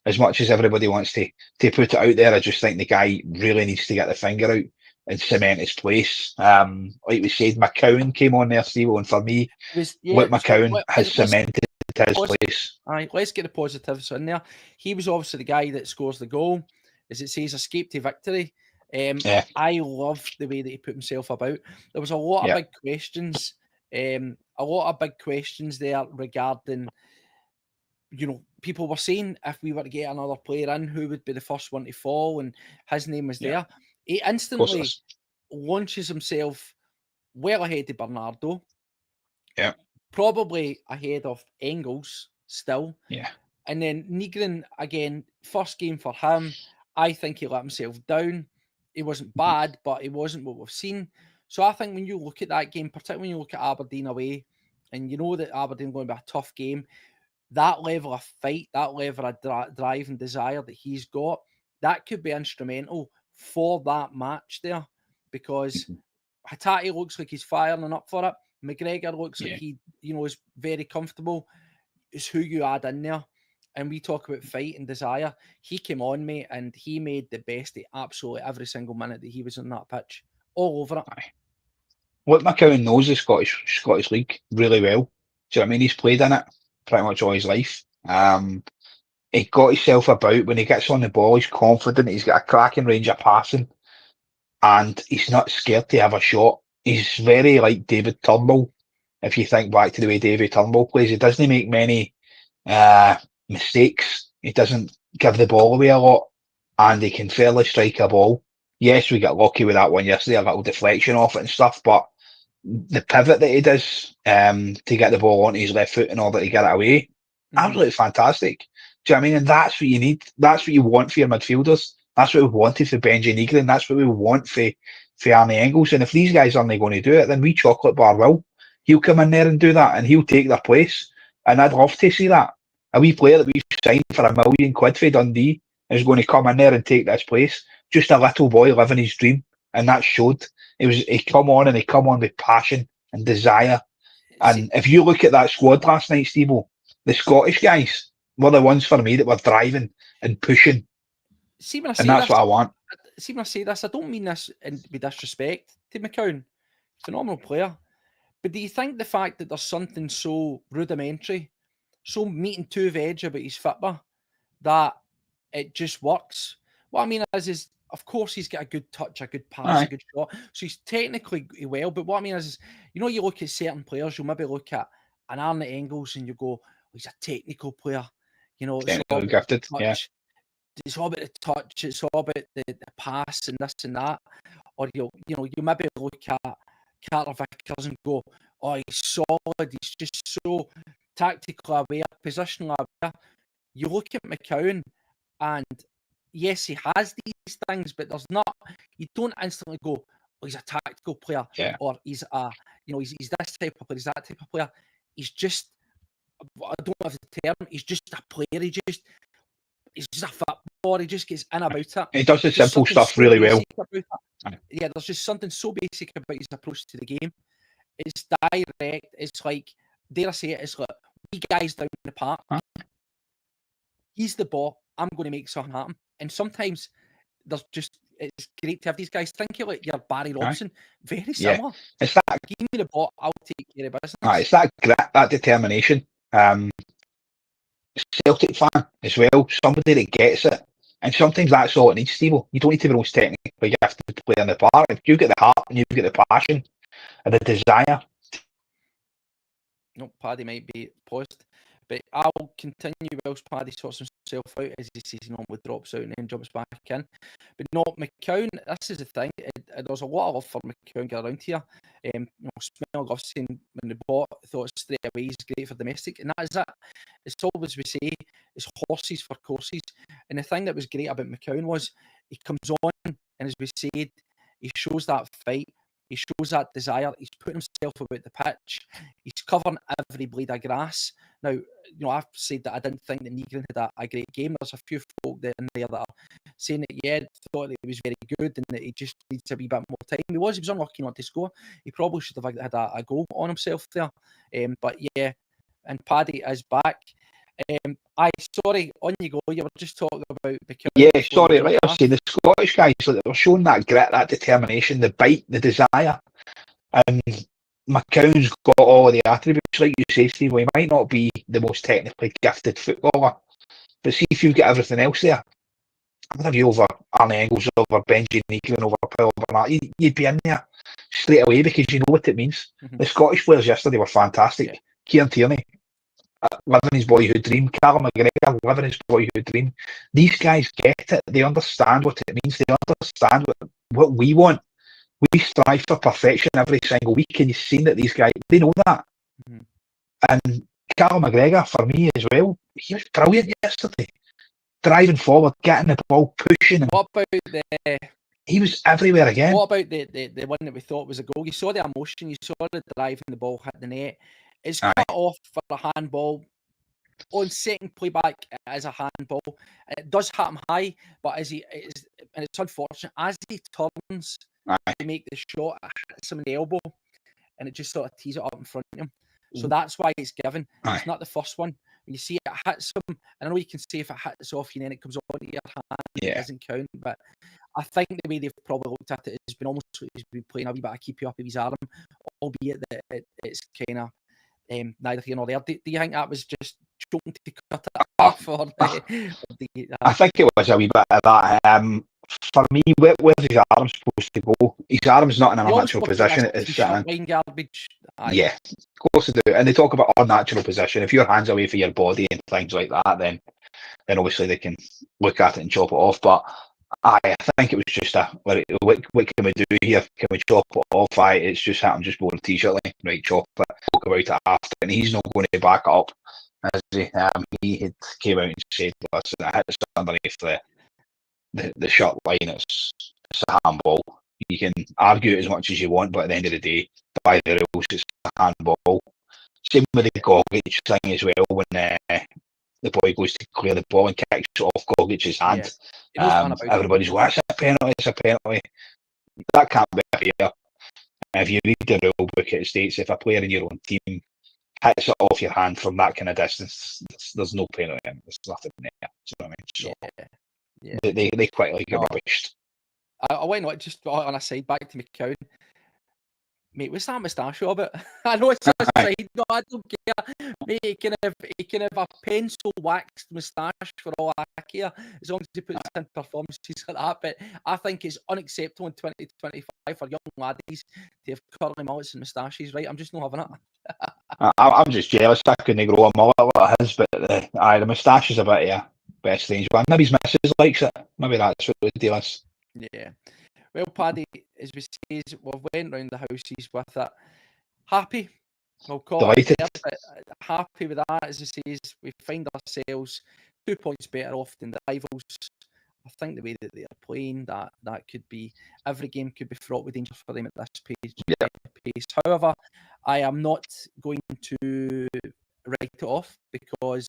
as much as everybody wants to put it out there. I just think the guy really needs to get the finger out and cement his place. Like we said, McCowan came on there, Steve, and for me, Luke McCowan has cemented his place. Let's get the positives in there. He was obviously the guy that scores the goal. As it says, escape to victory. I loved the way that he put himself about. There was a lot of big questions. A lot of big questions there regarding, people were saying if we were to get another player in, who would be the first one to fall, and his name was there. He instantly launches himself well ahead of Bernardo. Yeah. Probably ahead of Engels still. Yeah. And then Nygren, again, first game for him. I think he let himself down. He wasn't bad, but he wasn't what we've seen. So I think when you look at that game, particularly when you look at Aberdeen away, and you know that Aberdeen going to be a tough game, that level of fight, that level of drive and desire that he's got, that could be instrumental for that match there, because Hatate looks like he's firing up for it. McGregor looks like he, is very comfortable. It's who you add in there. And we talk about fight and desire. He came on, mate, and he made the best of absolutely every single minute that he was on that pitch. All over it. Luke McCowan knows the Scottish League really well. Do you know what I mean? He's played in it pretty much all his life. He got himself about. When he gets on the ball, he's confident. He's got a cracking range of passing, and he's not scared to have a shot. He's very like David Turnbull. If you think back to the way David Turnbull plays, he doesn't make many mistakes. He doesn't give the ball away a lot, and he can fairly strike a ball. Yes, we got lucky with that one yesterday, a little deflection off it and stuff, but the pivot that he does to get the ball onto his left foot in order to get it away, absolutely fantastic. Do you know what I mean? And that's what you need. That's what you want for your midfielders. That's what we wanted for Benji Neegrin. That's what we want for Arnie Engels. And if these guys aren't going to do it, then we Chocolate Bar will. He'll come in there and do that, and he'll take their place. And I'd love to see that. A wee player that we've signed for £1 million for Dundee is going to come in there and take this place. Just a little boy living his dream, and that showed. He come on with passion and desire. And if you look at that squad last night, Steve-O, the Scottish guys were the ones for me that were driving and pushing. See, when I say that's what I want. See, when I say this, I don't mean this with disrespect to McCowan. Phenomenal player. But do you think the fact that there's something so rudimentary, so meat and two veg about his football, that it just works? What I mean is of course he's got a good touch, a good pass, a good shot. So he's technically well. But what I mean is, you look at certain players, you'll maybe look at an Arnie Engels and you go, oh, he's a technical player. It's all gifted, It's all about the touch. It's all about the pass and this and that. Or you maybe look at Carter Vickers and go, oh, he's solid. He's just so tactically aware, positionally aware. You look at McCowan, and yes, he has these things, but there's not. You don't instantly go, oh, he's a tactical player, or he's he's this type of player, he's that type of player. He's just, I don't have the term. He's just a player. He's just a footballer. He just gets in about it. He does the simple stuff really well. Yeah, there's just something so basic about his approach to the game. It's direct. It's like, dare I say it, it's like, we guys down the park. He's the ball. I'm going to make something happen. And sometimes it's great to have these guys. Think of like your Barry Robson. Very similar. It's that. Give me the ball. I'll take care of business. It's that grit, that determination. Celtic fan as well. Somebody that gets it. And sometimes that's all it needs, Steve. You don't need to be the most technically gifted to play in the park. If you get the heart and you get the passion and the desire. No, Paddy might be paused. But I'll continue whilst Paddy sorts himself out as he sees normally drops out and then jumps back in. But no, McCowan, this is the thing. There's a lot of love for McCowan going around here. Smell Gustin, when the bought, thought straight away he's great for domestic. And that is it. It's always we say, it's horses for courses. And the thing that was great about McCowan was he comes on, and as we said, he shows that fight. He shows that desire. He's putting himself about the pitch. He's covering every blade of grass. Now, I've said that I didn't think that Neegrin had a great game. There's a few folk there in there that are saying that, thought that he was very good and that he just needs a wee bit more time. He was unlucky not to score. He probably should have had a goal on himself there. But yeah, and Paddy is back. Sorry, on you go. You were just talking about sorry, right. I was saying the Scottish guys, they were showing that grit, that determination, the bite, the desire. And McCown's got all of the attributes, like you say, Steve. He might not be the most technically gifted footballer, but see if you've got everything else there. I'd have you over Arnie Engels, over Benji Neegrin, over Paul Bernard. You'd be in there straight away because you know what it means. The Scottish players yesterday were fantastic. Kieran Tierney, living his boyhood dream. Callum McGregor, living his boyhood dream. These guys get it. They understand what it means. They understand what we want. We strive for perfection every single week, and you've seen that these guys, they know that. And Callum McGregor, for me as well, he was brilliant yesterday. Driving forward, getting the ball, pushing. What about He was everywhere again. What about the one that we thought was a goal? You saw the emotion, you saw the drive, and the ball hit the net. It's cut off for a handball. On second playback, it is a handball. It does hit him high, but and it's unfortunate, as he turns to make the shot, it hits him in the elbow, and it just sort of tees it up in front of him. So that's why it's given. It's not the first one. When you see it hits him, and I know you can say if it hits off you and then it comes onto your hand, it doesn't count. But I think the way they've probably looked at it has been almost like he's been playing a wee bit of keep you up of his arm, albeit that it's kind of neither here nor there. Do you think that was just choking to cut it off? I think it was a wee bit of that. For me, where's his arm supposed to go? His arm's not in an unnatural position. It's sitting. Garbage. Yeah, of course they do. And they talk about unnatural position. If your hand's away from your body and things like that, then obviously they can look at it and chop it off. But I think it was just what can we do here? Can we chop it off? It's just happened just below the t-shirt line. Right, chop it. Talk about it after, and he's not going to back it up. As he had came out and said, "Listen, I hit this underneath the shirt line. It's a handball. You can argue it as much as you want, but at the end of the day, by the rules, it's a handball." Same with the Gogic thing as well. When the boy goes to clear the ball and kicks it off Gogic's hand, everybody's going, "It's a penalty. It's a penalty." That can't be fair. If you read the rule book, it states if a player in your own team hits it off your hand from that kind of distance, there's no penalty. There's nothing there. Do you know what I mean? So they quickly get rubbished. I went on just on a side back to McCowan. Mate, what's that moustache of it? I know it's a side, no, I don't care. Mate, he can have a pencil waxed moustache for all I care, as long as he puts in performances like that. But I think it's unacceptable in 2025 for young laddies to have curly mullets and moustaches, right? I'm just not having it. I'm just jealous I couldn't grow a mullet like his, but the moustache is a bit of a best strange one. Maybe his missus likes it. Maybe that's what the deal is. Yeah. Well, Paddy, as we say, we've went round the houses with it. Happy. We'll call it there, but happy with that. As I say, we find ourselves 2 points better off than the rivals. I think the way that they are playing, that could be, every game could be fraught with danger for them at this pace. However, I am not going to write it off, because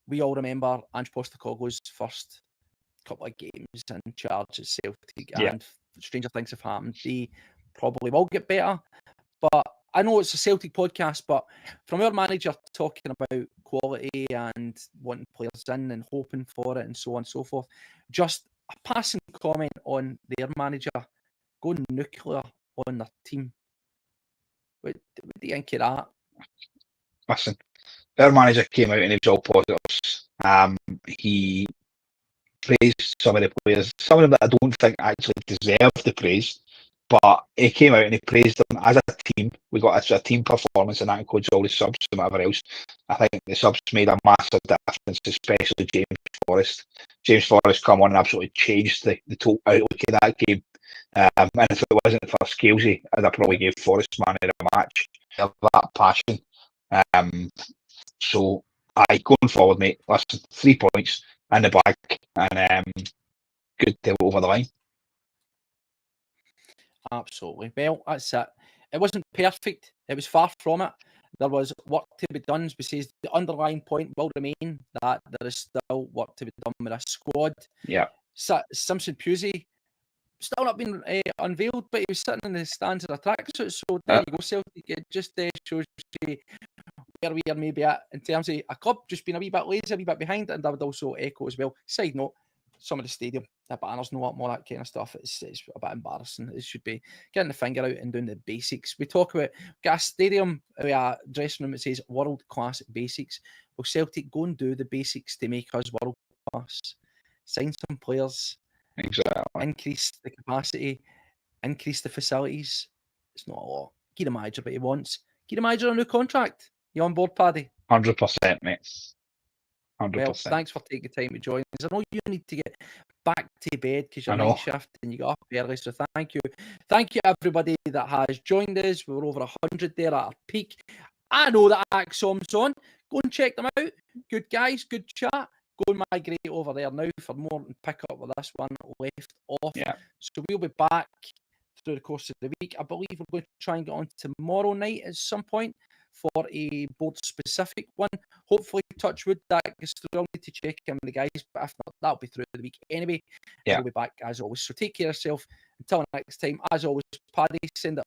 we all remember Ange Postecoglou's first couple of games in charge at Celtic, and stranger things have happened. They probably will get better, but I know it's a Celtic podcast, but from our manager talking about quality and wanting players in and hoping for it and so on and so forth, just a passing comment on their manager going nuclear on their team. What do you think of that? Listen, our manager came out and he was all positives. He praised some of the players, some of them that I don't think actually deserve the praise, but he came out and he praised them as a team. We got a team performance, and that includes all the subs and whatever else. I think the subs made a massive difference, especially James Forrest. James Forrest come on and absolutely changed the total outlook of that game. And if it wasn't for Scalesy, I'd probably gave Forrest man of the match. Of that passion. So going forward, mate, listen, 3 points in the bag, and good to go over the line. Absolutely. Well, that's it. It wasn't perfect. It was far from it. There was work to be done. As we say, the underlying point will remain that there is still work to be done with a squad. Yeah. Simpson Pusey still not been unveiled, but he was sitting in the stands of a tracksuit. So there you go, Celtic. It just shows you where we are maybe at in terms of a club just being a wee bit lazy, a wee bit behind. And I would also echo as well. Side note, some of the stadium, the banners and more that kind of stuff, it's a bit embarrassing. It should be getting the finger out and doing the basics. We talk about got a stadium, a dressing room that says world class basics. Well, Celtic, go and do the basics to make us world class. Sign some players, exactly. Increase the capacity, increase the facilities. It's not a lot. Give the manager what he wants. Give the manager a new contract. You on board, Paddy? 100%, mate. 100%. Well, thanks for taking the time to join us. I know you need to get back to bed because you're night shift and you got up early, so thank you. Thank you, everybody that has joined us. We were over 100 there at our peak. I know that Axom's on. Go and check them out. Good guys, good chat. go and migrate over there now for more and pick up with this one left off. Yeah. So we'll be back through the course of the week. I believe we're going to try and get on tomorrow night at some point for a board-specific one. Hopefully, touch wood, that gets through. I'll need to check in with the guys, but if not, that'll be through the week anyway. Yeah. We'll be back as always. So take care of yourself. Until next time, as always, Paddy, send it